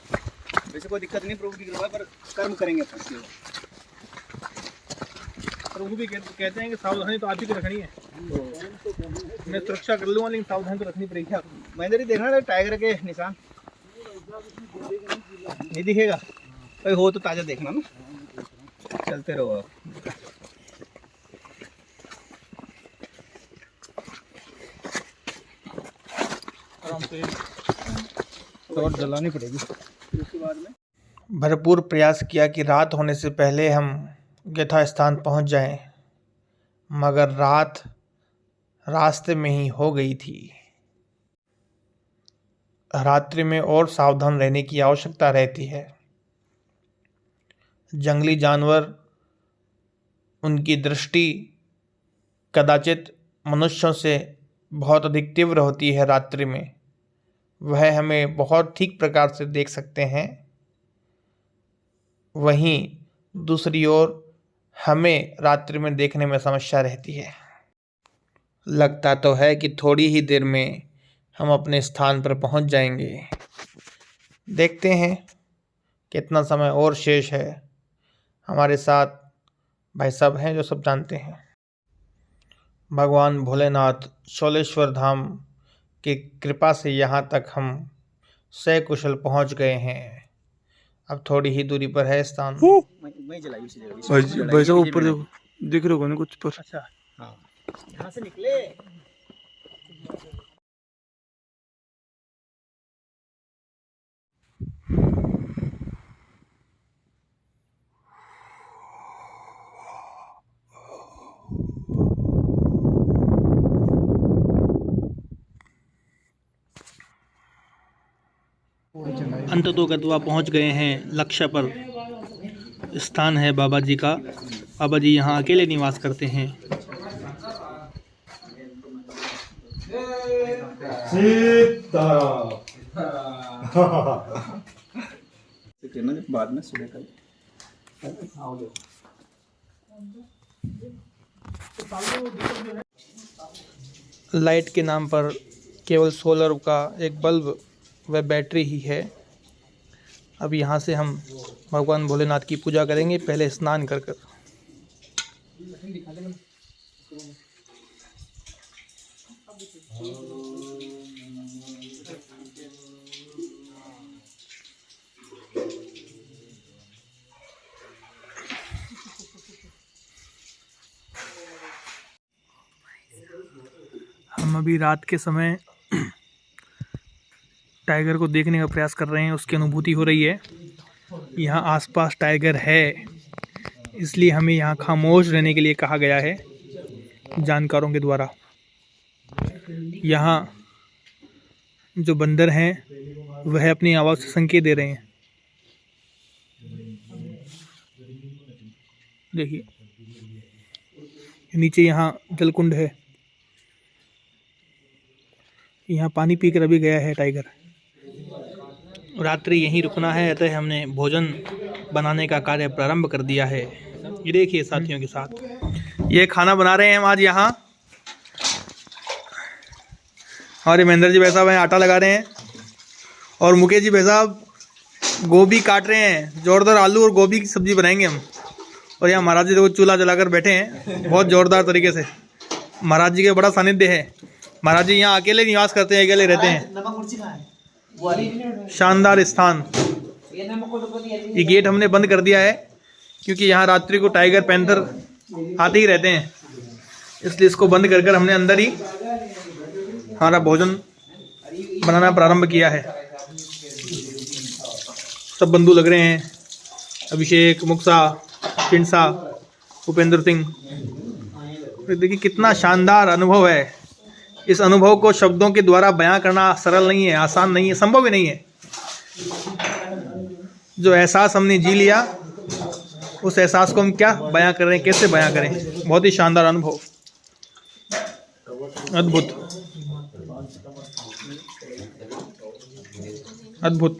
वैसे कोई दिक्कत नहीं प्रभु की कृपा, पर कर्म करेंगे अपन। प्रभु भी कहते हैं कि सावधानी तो आप ही को रखनी है। मैं सुरक्षा कर लूँगा लेकिन सावधानी तो रखनी पड़ेगी आपको। महेंद्र जी देखना ना टाइगर के निशान नहीं दिखेगा, कोई हो तो ताज़ा देखना ना, चलते रहो आप। आराम से टॉर्च जलानी पड़ेगी। उसके बाद में भरपूर प्रयास किया कि रात होने से पहले हम यथा स्थान पहुंच जाएं, मगर रात रास्ते में ही हो गई थी। रात्रि में और सावधान रहने की आवश्यकता रहती है। जंगली जानवर, उनकी दृष्टि कदाचित मनुष्यों से बहुत अधिक तीव्र होती है। रात्रि में वह हमें बहुत ठीक प्रकार से देख सकते हैं। वहीं दूसरी ओर हमें रात्रि में देखने में समस्या रहती है। लगता तो है कि थोड़ी ही देर में हम अपने स्थान पर पहुंच जाएंगे। देखते हैं कितना समय और शेष है। हमारे साथ भाई साहब हैं जो सब जानते हैं। भगवान भोलेनाथ शोलेश्वर धाम की कृपा से यहाँ तक हम सकुशल पहुँच गए हैं। अब थोड़ी ही दूरी पर है स्थान। मैं जलाई उसी जगह। भाई साहब ऊपर देखो, दिख रहा होगा ना कुछ पर। अच्छा, हाँ, यहाँ से निकले। अंततोगत्वा पहुंच गए हैं लक्ष्य पर। स्थान है बाबा जी का। बाबा जी यहाँ अकेले निवास करते हैं। बाद में सुबह कल लाइट के नाम पर केवल सोलर का एक बल्ब व बैटरी ही है। अब यहाँ से हम भगवान भोलेनाथ की पूजा करेंगे, पहले स्नान कर कर। हम अभी रात के समय टाइगर को देखने का प्रयास कर रहे हैं, उसकी अनुभूति हो रही है। यहाँ आसपास टाइगर है, इसलिए हमें यहाँ खामोश रहने के लिए कहा गया है जानकारों के द्वारा। यहाँ जो बंदर हैं वह अपनी आवाज़ से संकेत दे रहे हैं। देखिए नीचे यहाँ जलकुंड है, यहाँ पानी पीकर अभी गया है टाइगर। रात्रि यहीं रुकना है, अतः हमने भोजन बनाने का कार्य प्रारंभ कर दिया है। ये देखिए साथियों के साथ ये खाना बना रहे हैं हम आज यहाँ। हमारे महेंद्र जी भाई साहब हैं, आटा लगा रहे हैं, और मुकेश जी भाई साहब गोभी काट रहे हैं। जोरदार आलू और गोभी की सब्जी बनाएंगे हम। और यहाँ महाराज जी देखो चूल्हा जलाकर बैठे हैं बहुत जोरदार तरीके से। महाराज जी के बड़ा सानिध्य है। महाराज जी यहाँ अकेले निवास करते हैं, अकेले रहते हैं। शानदार स्थान। ये गेट हमने बंद कर दिया है क्योंकि यहाँ रात्रि को टाइगर पैंथर आते ही रहते हैं, इसलिए इसको बंद कर हमने अंदर ही हमारा भोजन बनाना प्रारंभ किया है। सब बंधु लग रहे हैं, अभिषेक, मुक्सा, चिंसा, उपेंद्र सिंह। देखिए कितना शानदार अनुभव है। इस अनुभव को शब्दों के द्वारा बयां करना सरल नहीं है, आसान नहीं है, संभव ही नहीं है। जो एहसास हमने जी लिया उस एहसास को हम क्या बयां कर रहे हैं, कैसे बयां करें। बहुत ही शानदार अनुभव, अद्भुत अद्भुत।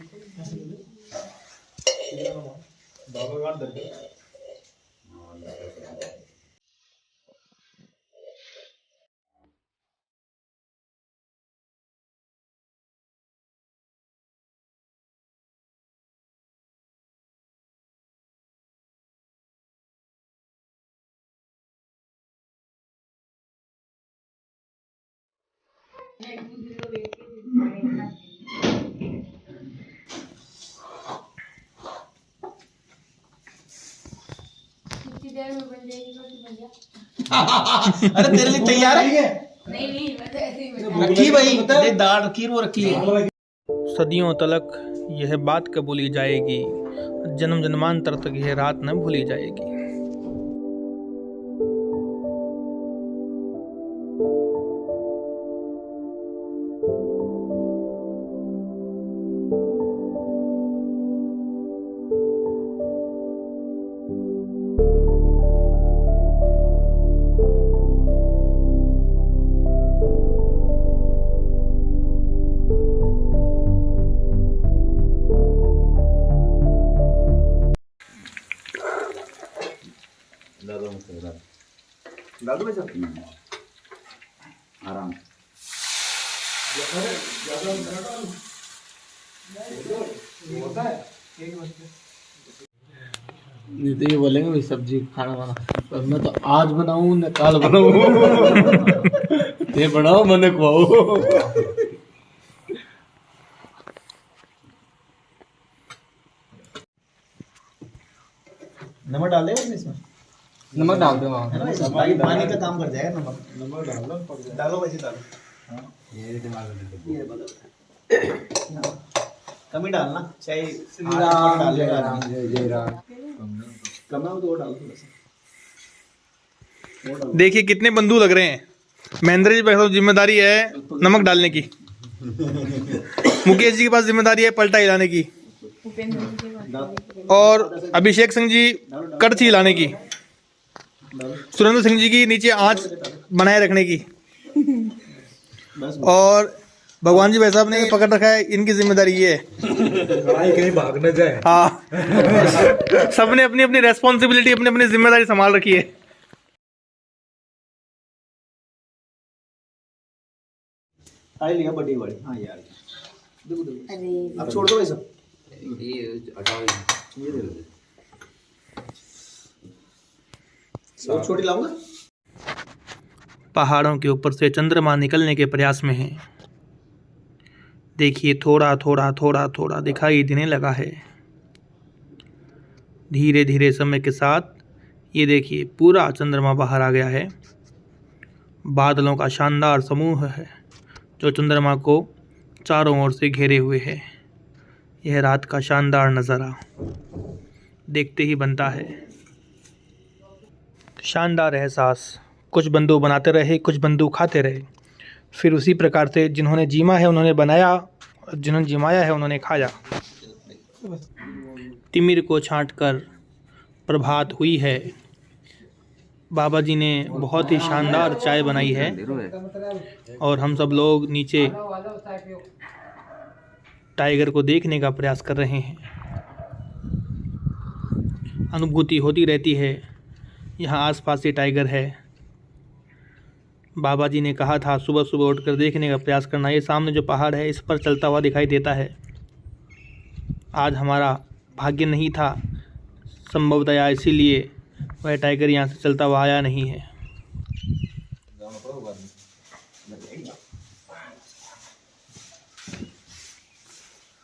कितनी देर में बन जाएगी रोटी भैया? अरे तेरे लिए तैयार है नहीं बस ऐसे ही बना। रखी भाई, ये दाल रखी है, वो रखी है। सदियों तलक यह बात कबूली जाएगी, जन्म जन्मांतर तक यह रात न भूली जाएगी। नहीं तो ये बोलेंगे भाई सब्जी खाना बना, पर मैं तो आज बनाऊं न कल बनाऊं। ते बनाओ मैंने खुआओ। नमक डाल दे इसमें, नमक डाल दो है ना, इसमें पानी का काम कर जाएगा। नमक डालो वैसे डालो, कम ही डालना चाहे, कम है तो डालो थोड़ा सा। देखिए कितने बंधु लग रहे हैं। महेंद्र जी के जिम्मेदारी है नमक डालने की, मुकेश जी के पास जिम्मेदारी है पलटा हिलाने की, और अभिषेक सिंह जी कड़छी हिलाने की, सुरेंद्र सिंह जी की नीचे आंच बनाए रखने की, और भगवान जी भाई साहब ने पकड़ रखा है, इनकी जिम्मेदारी ये है कहीं भाग न जाए। हाँ सबने अपनी अपनी रेस्पॉन्सिबिलिटी, अपनी अपनी जिम्मेदारी संभाल रखी है। आई लिया बड़ी बड़ी, हाँ यार अब छोड़ दो वैसा। और छोटी लाऊंगा। पहाड़ों के ऊपर से चंद्रमा निकलने के प्रयास में है। देखिए थोड़ा थोड़ा थोड़ा थोड़ा दिखाई देने लगा है। धीरे धीरे समय के साथ ये देखिए पूरा चंद्रमा बाहर आ गया है। बादलों का शानदार समूह है जो चंद्रमा को चारों ओर से घेरे हुए है। यह रात का शानदार नज़ारा देखते ही बनता है। शानदार एहसास। कुछ बंदूक बनाते रहे, कुछ बंदूक खाते रहे, फिर उसी प्रकार से जिन्होंने जीमा है उन्होंने बनाया, जिन्होंने जिमाया है उन्होंने खाया। तिमिर को छांटकर प्रभात हुई है। बाबा जी ने बहुत ही शानदार चाय बनाई है और हम सब लोग नीचे टाइगर को देखने का प्रयास कर रहे हैं। अनुभूति होती रहती है यहाँ आसपास ही टाइगर है। बाबा जी ने कहा था सुबह सुबह उठकर देखने का प्रयास करना। ये सामने जो पहाड़ है इस पर चलता हुआ दिखाई देता है। आज हमारा भाग्य नहीं था संभवतया, इसीलिए वह टाइगर यहाँ से चलता हुआ आया नहीं है।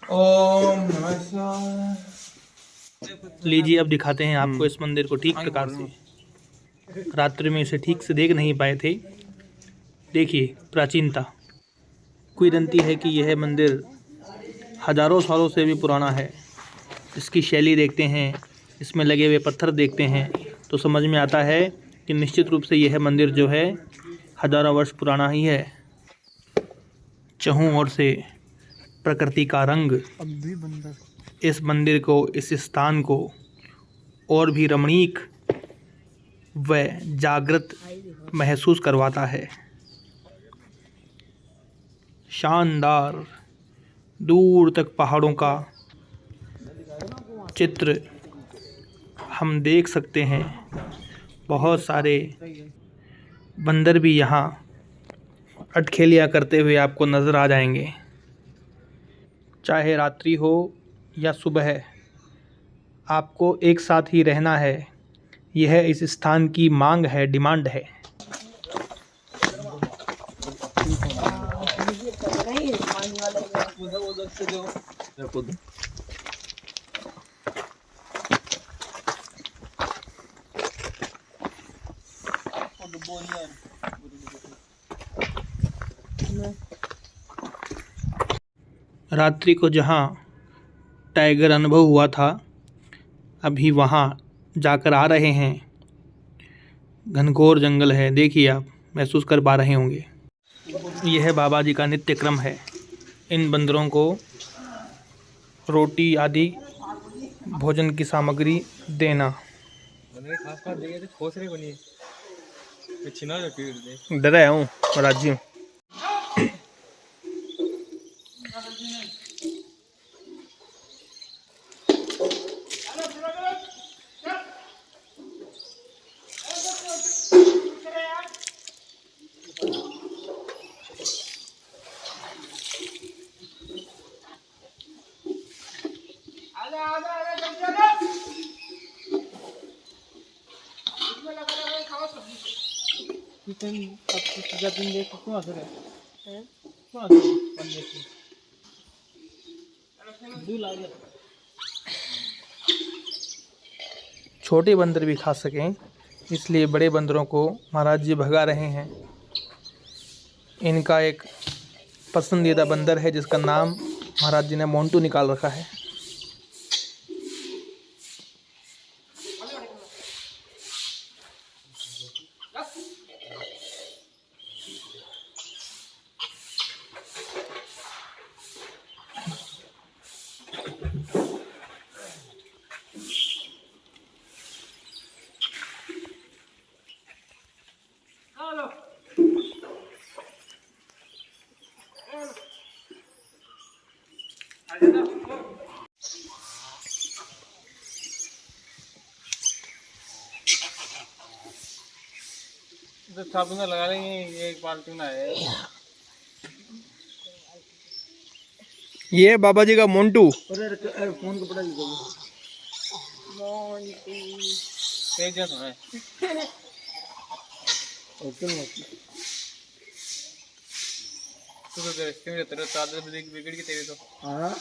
ओम नमः शिवाय। लीजिए अब दिखाते हैं आपको इस मंदिर को ठीक प्रकार से। रात्रि में इसे ठीक से देख नहीं पाए थे। देखिए प्राचीनता किंवदंती है कि यह मंदिर हजारों सालों से भी पुराना है। इसकी शैली देखते हैं, इसमें लगे हुए पत्थर देखते हैं तो समझ में आता है कि निश्चित रूप से यह मंदिर जो है हजारों वर्ष पुराना ही है। चहुं ओर से प्रकृति का रंग इस मंदिर को, इस स्थान को और भी रमणीक व जागृत महसूस करवाता है। शानदार दूर तक पहाड़ों का चित्र हम देख सकते हैं। बहुत सारे बंदर भी यहाँ अटखेलियाँ करते हुए आपको नज़र आ जाएंगे। चाहे रात्रि हो या सुबह, आपको एक साथ ही रहना है। यह इस स्थान की मांग है, डिमांड है। उधर से जो रात्रि को जहाँ टाइगर अनुभव हुआ था, अभी वहाँ जाकर आ रहे हैं। घनघोर जंगल है, देखिए आप महसूस कर पा रहे होंगे। यह बाबा जी का नित्य क्रम है, इन बंदरों को रोटी आदि भोजन की सामग्री देना। डरा हूँ राजी हूँ। छोटे बंदर भी खा सकें, इसलिए बड़े बंदरों को महाराज जी भगा रहे हैं। इनका एक पसंदीदा बंदर है जिसका नाम महाराज जी ने मोंटू निकाल रखा है। तो छापूंगा लगा लेंगे, ये एक बाल्टी में है। ये बाबा जी का मोंटू। फोन को पड़ा तेज तो है। तू तो तेरे चादर बिगड़ के तेरे तो। हाँ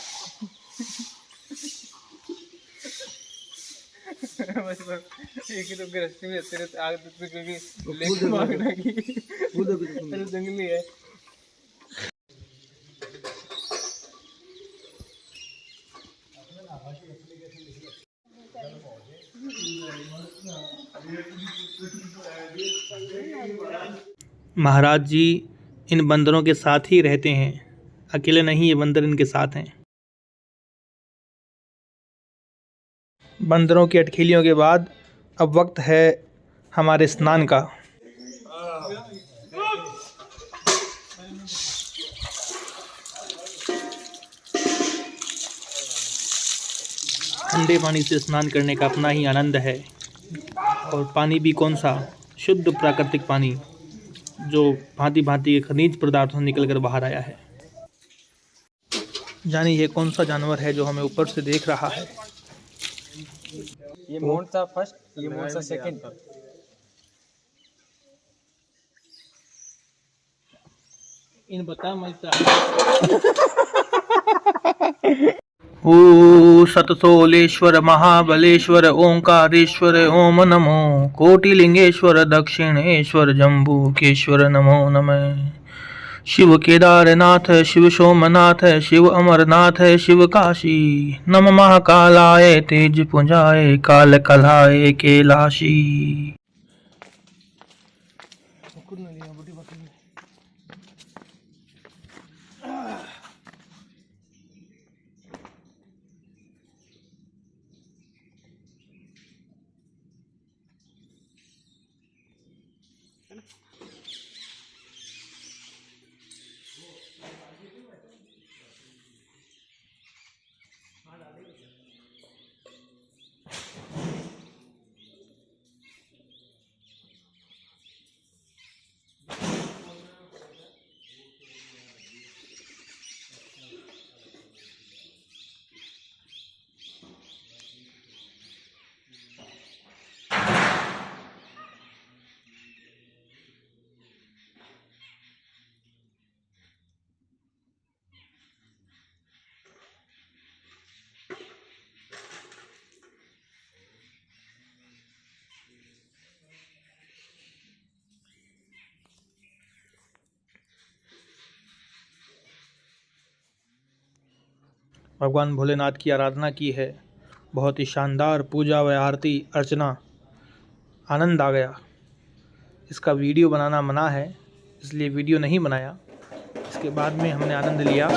बस एक ही तो रस्ते में तेरे आग क्योंकि लेके मांगना की तेरे जंगली है। महाराज जी इन बंदरों के साथ ही रहते हैं, अकेले नहीं, ये बंदर इनके साथ हैं। बंदरों की अटखेलियों के बाद अब वक्त है हमारे स्नान का। ठंडे पानी से स्नान करने का अपना ही आनंद है, और पानी भी कौन सा, शुद्ध प्राकृतिक पानी जो भांति भांति के खनिज पदार्थों निकल कर बाहर आया है। जानिए ये कौन सा जानवर है जो हमें ऊपर से देख रहा है। ये मोंट था फर्स्ट, ये मोंट था सेकंड। इन बता मैं ओ सतसोलेश्वर महाबलेश्वर ओंकारेश्वर ओम नमो कोटिलिंगेश्वर दक्षिणेश्वर जम्बूकेश्वर नमो नमः। शिव केदारनाथ शिव सोमनाथ शिव अमरनाथ शिव काशी नम महाकालाय तेज पुंजाय काल कलाय कैलाशी। भगवान भोलेनाथ की आराधना की है। बहुत ही शानदार पूजा व आरती अर्चना, आनंद आ गया। इसका वीडियो बनाना मना है, इसलिए वीडियो नहीं बनाया। इसके बाद में हमने आनंद लिया।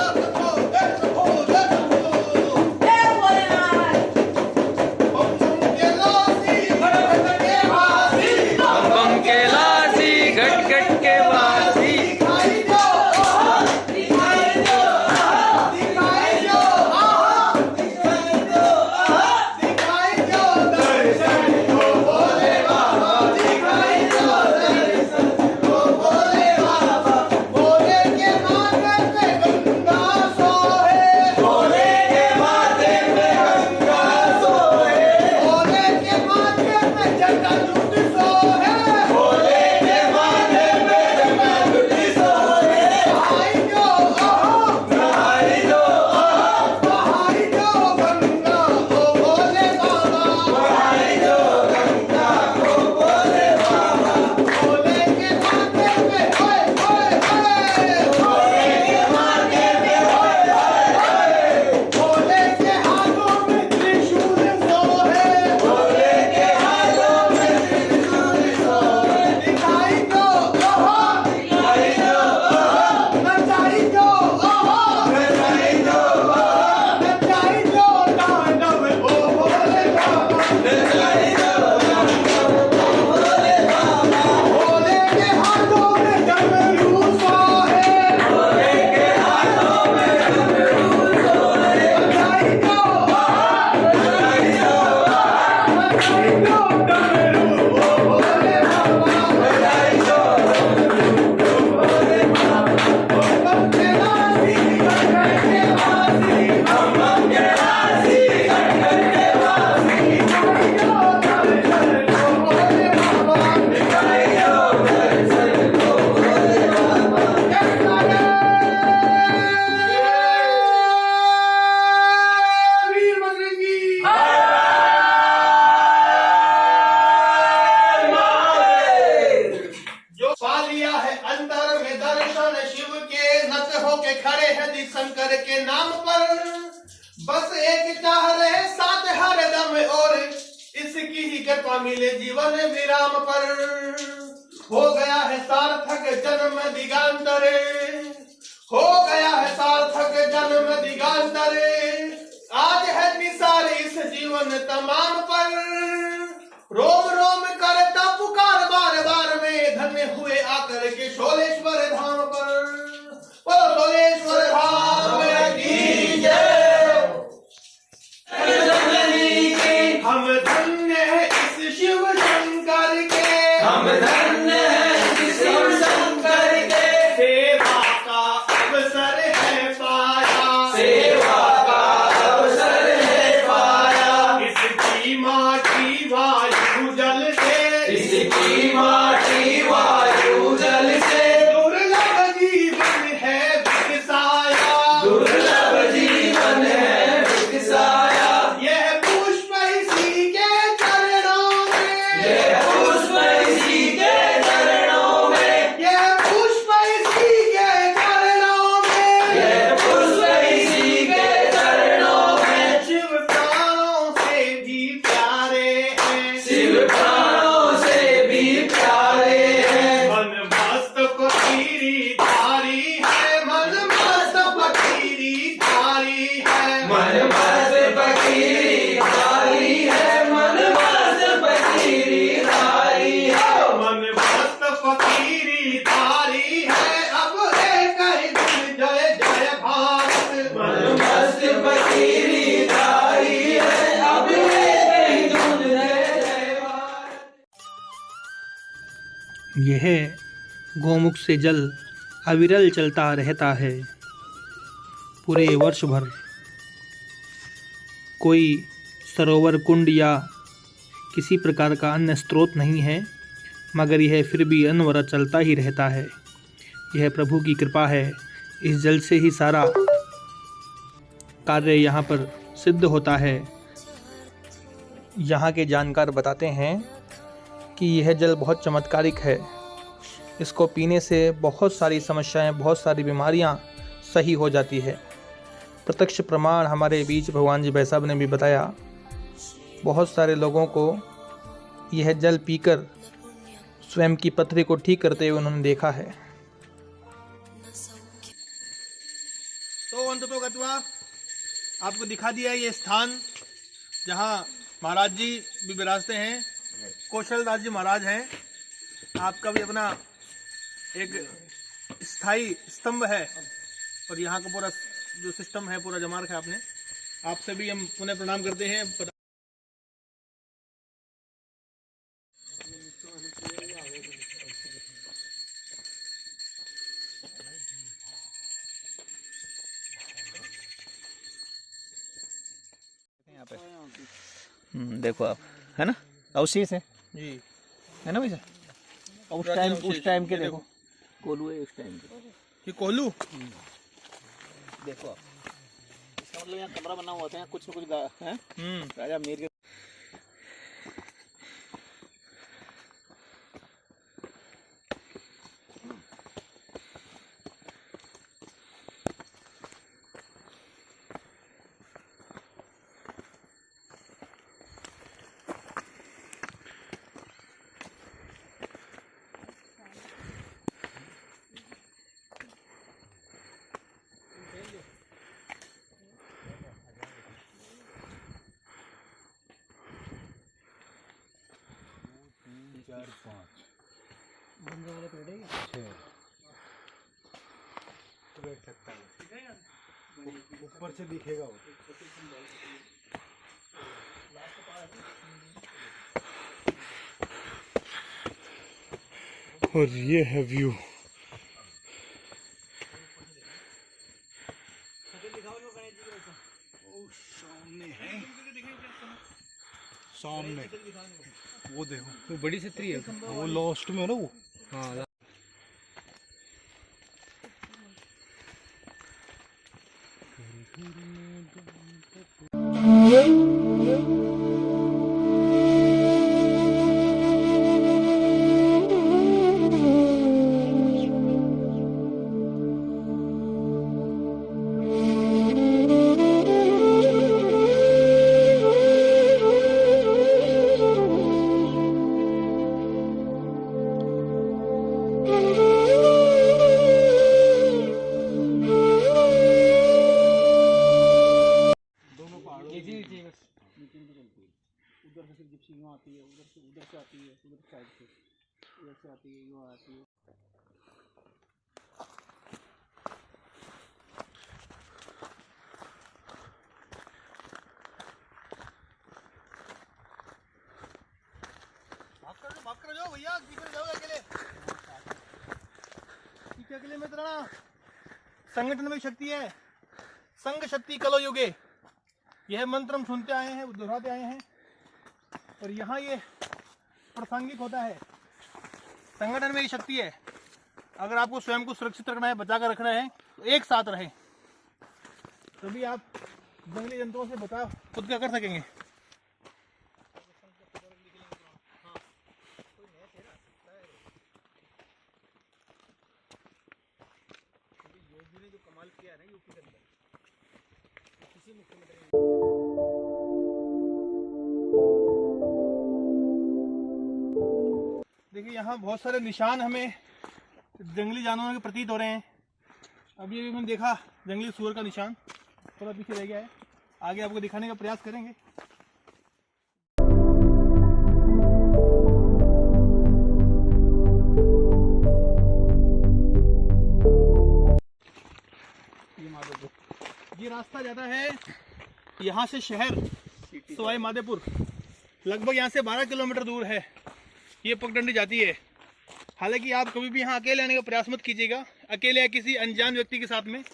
खड़े हैं दिख शंकर के नाम पर, बस एक चाह रहे साथ हर दम और इसकी ही कृपा मिले जीवन विराम पर। हो गया है सार्थक जन्म दिगांतरे, हो गया है सार्थक जन्म दिगांतरे, आज है निसार इस जीवन तमाम पर। रोम रोम करता पुकार बार बार में, धन्य हुए आकर के शोलेश्वर धाम पर। शोलेश्वर धाम की जय। हम धन्य है इस शिव शंकर के, हम धन्य है इस शिव शंकर के, सेवा का अवसर है पाया, सेवा का अवसर है पाया। इसकी माटी वायु जल से, इसकी माटी वायु जल से, दुर्लभ जीवन है विकसाया, दुर्लभ जीवन है विकसाया। यह पुष्प इसी के चरणों में, यह पुष्प इसी के चरणों में, यह पुष्प इसी के चरणों में, यह पुष्प इसी के चरणों में। शिव प्राणों से भी प्यारे हैं, शिव प्राणों से भी प्यारे हैं। मन मस्त फकीरी धारी है, मन मस्त फकीरी धारी है, मन मस्त फकीरी धारी है, मन मस्त फकीरी धारी है, मन मस्त फकीरी धारी है। अब एक ही धुन जय जय भारत, मन मस्त फकीरी धारी है, अब एक ही धुन जय जय भारत। यह गोमुख से जल अविरल चलता रहता है पूरे वर्ष भर। कोई सरोवर, कुंड या किसी प्रकार का अन्य स्रोत नहीं है, मगर यह फिर भी अनवरत चलता ही रहता है। यह प्रभु की कृपा है। इस जल से ही सारा कार्य यहाँ पर सिद्ध होता है। यहाँ के जानकार बताते हैं कि यह जल बहुत चमत्कारिक है। इसको पीने से बहुत सारी समस्याएं, बहुत सारी बीमारियां सही हो जाती है। प्रत्यक्ष प्रमाण हमारे बीच भगवान जी भाई साहब ने भी बताया। बहुत सारे लोगों को यह जल पीकर स्वयं की पथरी को ठीक करते हुए उन्होंने देखा है। तो अंततो गत्वा आपको दिखा दिया ये स्थान जहाँ महाराज जी भी विराजते हैं। कौशलदास जी महाराज हैं। आपका भी अपना एक स्थायी स्तंभ है और यहाँ का पूरा जो सिस्टम है पूरा जमा रखा है आपने। आपसे भी हम पुनः प्रणाम करते हैं। देखो आप, है ना, अवशेष है जी, है ना भैया। उस टाइम के देखो, कोल्हू है उस टाइम के। ये कोल्हू देखो आप, इसका मतलब यहाँ कमरा बना हुआ था, यहाँ कुछ न कुछ है राजा मीर के। ऊपर से दिखेगा वो। और ये है व्यू। सामने वो देखो, तो बड़ी छतरी है। वो लास्ट में है ना वो। हाँ भाग कर जाओ भैया, पीछे जाओगे अकेले। पीछे अकेले मत रहना। संगठन में शक्ति है। संघ शक्ति कलो युगे। यह मंत्र हम सुनते आए हैं, दोहराते आए हैं और यहाँ ये प्रासंगिक होता है। संगठन में ही शक्ति है। अगर आपको स्वयं को सुरक्षित रखना है, बचा कर रखना है, तो एक साथ रहें, तभी आप जंगली जंतुओं से बचाव खुद का कर सकेंगे। देखिए यहाँ बहुत सारे निशान हमें जंगली जानवरों के प्रतीत हो रहे हैं। अभी अभी मैंने देखा जंगली सूअर का निशान, थोड़ा पीछे रह गया है। आगे आपको दिखाने का प्रयास करेंगे। ये रास्ता जाता है यहाँ से शहर सवाई माधोपुर, लगभग यहाँ से 12 किलोमीटर दूर है। ये पगडंडी जाती है। हालांकि आप कभी भी यहाँ अकेले आने का प्रयास मत कीजिएगा। अकेले या किसी अनजान व्यक्ति के साथ में,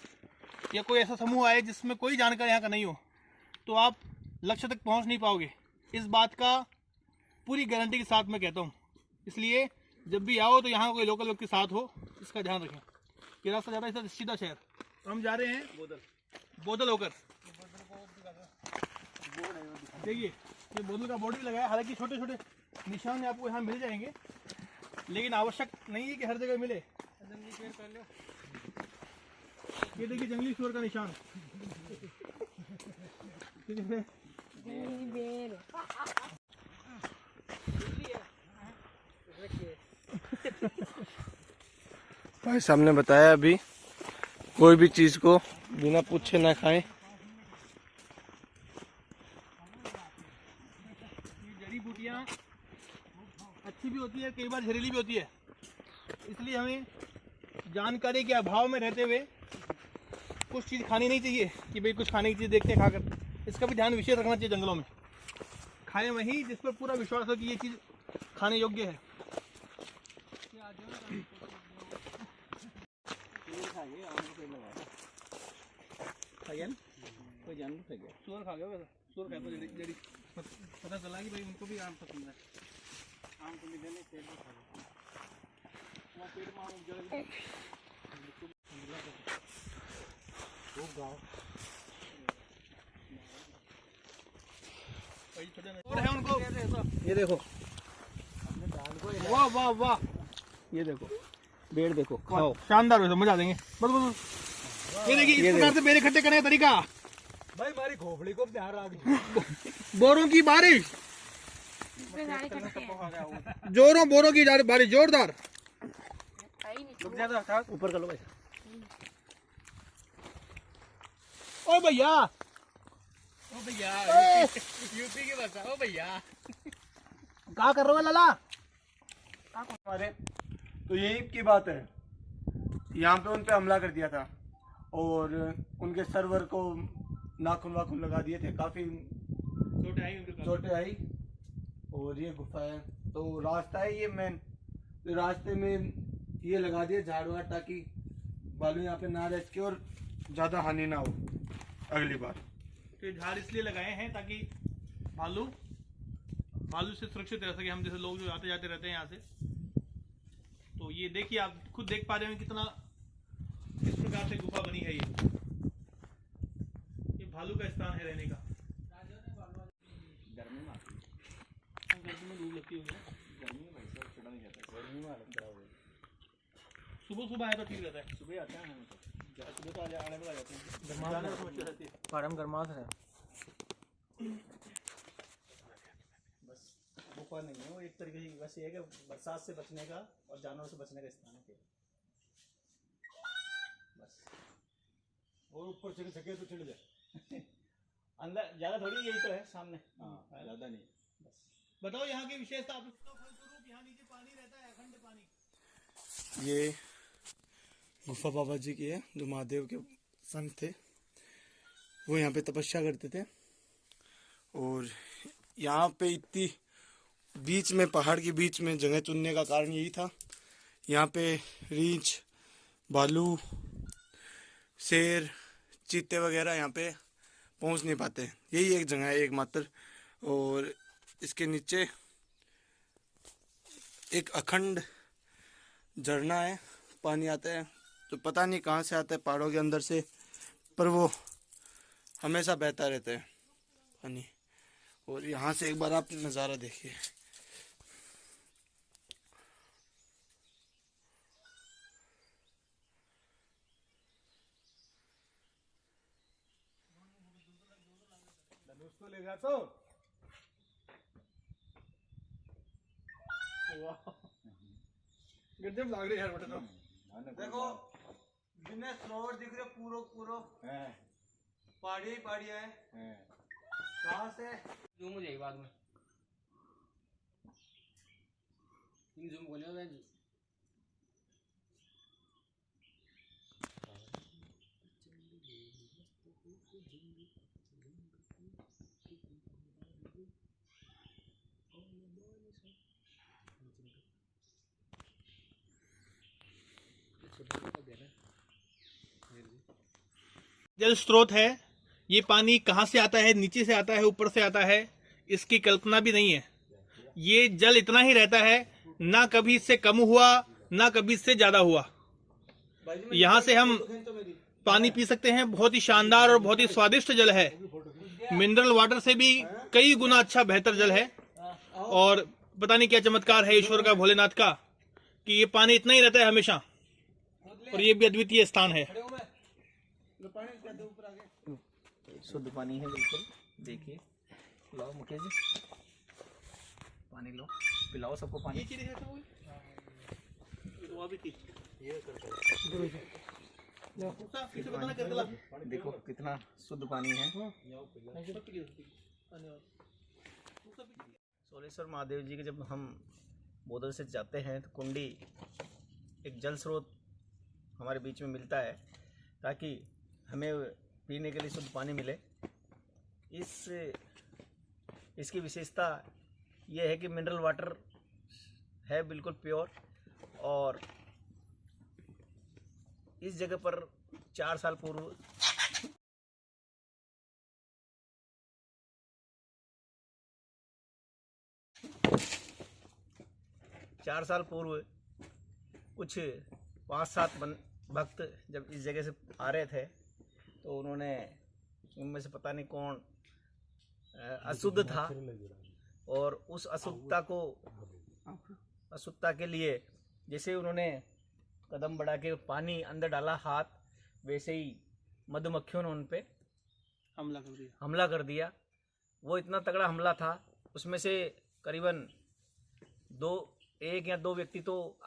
या कोई ऐसा समूह आए जिसमें कोई जानकारी यहाँ का नहीं हो, तो आप लक्ष्य तक पहुँच नहीं पाओगे। इस बात का पूरी गारंटी के साथ मैं कहता हूँ। इसलिए जब भी आओ तो यहाँ कोई लोकल व्यक्ति साथ हो, इसका ध्यान रखें। ये रास्ता जाता है सीधा शहर। तो हम जा रहे हैं बोदल होकर। देखिए ये बोदल का बोर्ड भी लगा है। हालांकि छोटे छोटे निशान आपको यहाँ मिल जाएंगे, लेकिन आवश्यक नहीं है कि हर जगह मिले। ये देखिए जंगली सूअर का निशान। भाई साहब ने बताया अभी कोई भी चीज को बिना पूछे ना खाएं। जड़ी बूटियाँ अच्छी भी होती है, कई बार जहरीली भी होती है, इसलिए हमें जानकारी के अभाव में रहते हुए कुछ चीज़ खानी नहीं चाहिए कि भाई कुछ खाने की चीज़ देखते हैं खाकर। इसका भी ध्यान विशेष रखना चाहिए। जंगलों में खाएं वही जिस पर पूरा विश्वास हो कि ये चीज़ खाने योग्य है। सूअर खा गया वैसा, सूअर खा तो जड़ी पता चला कि भाई उनको भी आम पसंद है। आम को मिले नहीं, पेड़ में खा गया, वो पेड़ में आम जड़ और है उनको। ये देखो, वाह वाह वाह, ये देखो, बेड़ देखो, खाओ। शानदार, वैसे मजा देंगे। बस बस ये देखिए, इस प्रकार से बेर इकट्ठे करने का तरीका। भाई हमारी खोपड़ी को ध्यान रख। बोरों की बारिश, बोरों की बारिश जोरदार। ऊपर कर लो भाई। ओ भैया, यूपी की भाषा, ओ भैया क्या कर रहे हो लाला? हमारे तो यही की बात है, यहाँ पे उन पे हमला कर दिया था और उनके सर्वर को नाखून वाखून लगा दिए थे, काफी चोटें आई। और ये गुफा है, तो रास्ता है ये मेन, तो रास्ते में ये लगा दिए झाड़ुआ ताकि बालू यहाँ पे ना रह सके और ज्यादा हानि ना हो अगली बार। तो ये झाड़ इसलिए लगाए हैं ताकि भालू से सुरक्षित रह सके। हम जैसे लोग जो आते जाते रहते हैं यहाँ से, तो ये देखिए, आप खुद देख पा रहे हैं कितना इस प्रकार से गुफा बनी है। ये भालू का स्थान है रहने का। गर्मी में धूप लगती होगी, सुबह सुबह आया तो ठीक रहता है। सुबह आते हैं, सुबह तो आने वाला जाते हैं, फार्म गरमास है। बस गुफा नहीं है वो, एक तरीके की बस ये है कि बरसात से बचने का और जानवरों से बचने का स्थान है बस। और ऊपर चढ़ सके तो चढ़ जाए। अंदर ज्यादा थोड़ी, यही तो है सामने। हाँ ज्यादा नहीं। बस बताओ यहाँ की विशेषता। फलस्वरूप यहाँ नीचे पानी रहता है, अखंड पानी। ये गुफा बाबा जी की है, जो महादेव के संत थे, वो यहाँ पे तपस्या करते थे। और यहाँ पे इतनी बीच में, पहाड़ के बीच में जगह चुनने का कारण यही था, यहाँ पे रीछ, भालू, शेर, चीते वगैरह यहाँ पे पहुँच नहीं पाते। यही एक जगह है एकमात्र। और इसके नीचे एक अखंड झरना है, पानी आता है, तो पता नहीं कहाँ से आता है, पहाड़ों के अंदर से, पर वो हमेशा बहता रहता है पानी। और यहाँ से एक बार आप नज़ारा देखिए। उसको ले जा तो गजब लाग रही है यार। बेटा तो देखो जिन्हें सरोवर दिख रहे पूरो पूरो पहाड़ी ही पहाड़ियाँ है। कहाँ से जूम हो जाएगी बाद में, जूम को ले जी। जल स्रोत है। ये पानी कहाँ से आता है, नीचे से आता है, ऊपर से आता है, इसकी कल्पना भी नहीं है। ये जल इतना ही रहता है, ना कभी इससे कम हुआ ना कभी इससे ज्यादा हुआ। यहाँ से हम पानी पी सकते हैं, बहुत ही शानदार और बहुत ही स्वादिष्ट जल है। मिनरल वाटर से भी कई गुना अच्छा बेहतर जल है। और पता नहीं क्या चमत्कार है ईश्वर का, भोलेनाथ का, कि ये पानी इतना ही रहता है हमेशा, और ये भी अद्वितीय स्थान है। शुद्ध पानी है बिल्कुल, मुकेश जी पानी लो, पिलाओ सबको पानी। देखो कितना शुद्ध पानी है। सोलेश्वर महादेव जी के जब हम बोधल से जाते हैं तो कुंडी एक जल स्रोत हमारे बीच में मिलता है ताकि हमें पीने के लिए शुद्ध पानी मिले। इसकी विशेषता यह है कि मिनरल वाटर है, बिल्कुल प्योर। और इस जगह पर 4 साल पूर्व कुछ 5-7 भक्त जब इस जगह से आ रहे थे तो उन्होंने, उनमें से पता नहीं कौन अशुद्ध था और उस अशुद्धता के लिए जैसे उन्होंने कदम बढ़ा के पानी अंदर डाला हाथ, वैसे ही मधुमक्खियों ने उन पे हमला कर दिया। वो इतना तगड़ा हमला था, उसमें से करीबन 1 या 2 व्यक्ति तो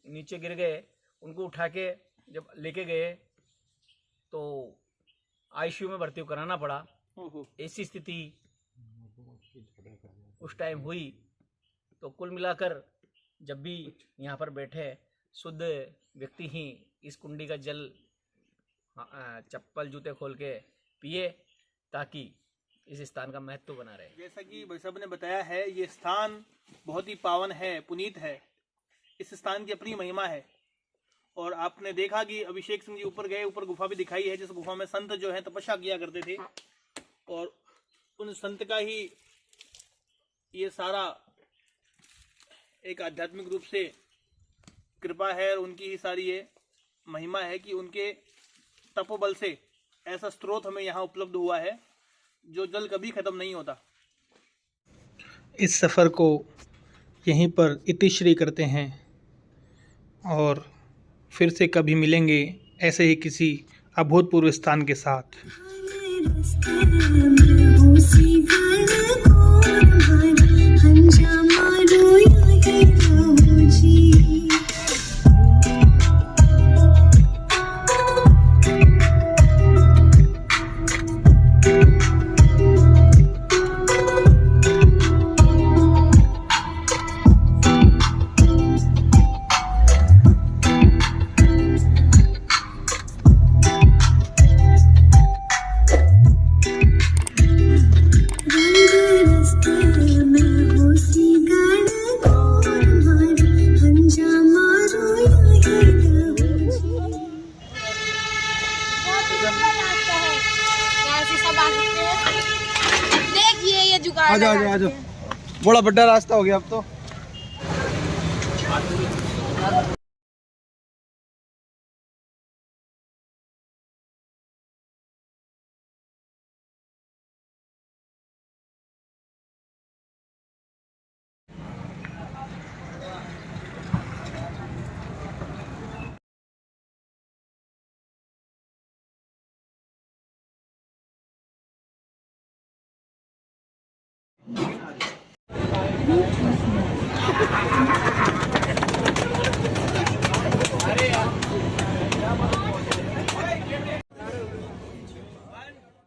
नीचे गिर गए। उनको उठा के जब लेके गए तो आईसीयू में भर्ती कराना पड़ा। ऐसी स्थिति उस टाइम हुई। तो कुल मिलाकर जब भी यहाँ पर बैठे शुद्ध व्यक्ति ही इस कुंडी का जल चप्पल जूते खोल के पिए ताकि इस स्थान का महत्व बना रहे। जैसा कि भाई साहब ने बताया है, ये स्थान बहुत ही पावन है, पुनीत है। इस स्थान की अपनी महिमा है। और आपने देखा कि अभिषेक सिंह जी ऊपर गए, ऊपर गुफा भी दिखाई है, जिस गुफा में संत जो है तपस्या किया करते थे। और उन संत का ही ये सारा एक आध्यात्मिक रूप से कृपा है और उनकी ही सारी ये महिमा है कि उनके तपोबल से ऐसा स्रोत हमें यहाँ उपलब्ध हुआ है जो जल कभी खत्म नहीं होता। इस सफ़र को यहीं पर इतिश्री करते हैं और फिर से कभी मिलेंगे ऐसे ही किसी अभूतपूर्व स्थान के साथ। आ जाओ, बड़ा बड़ा रास्ता हो गया अब तो।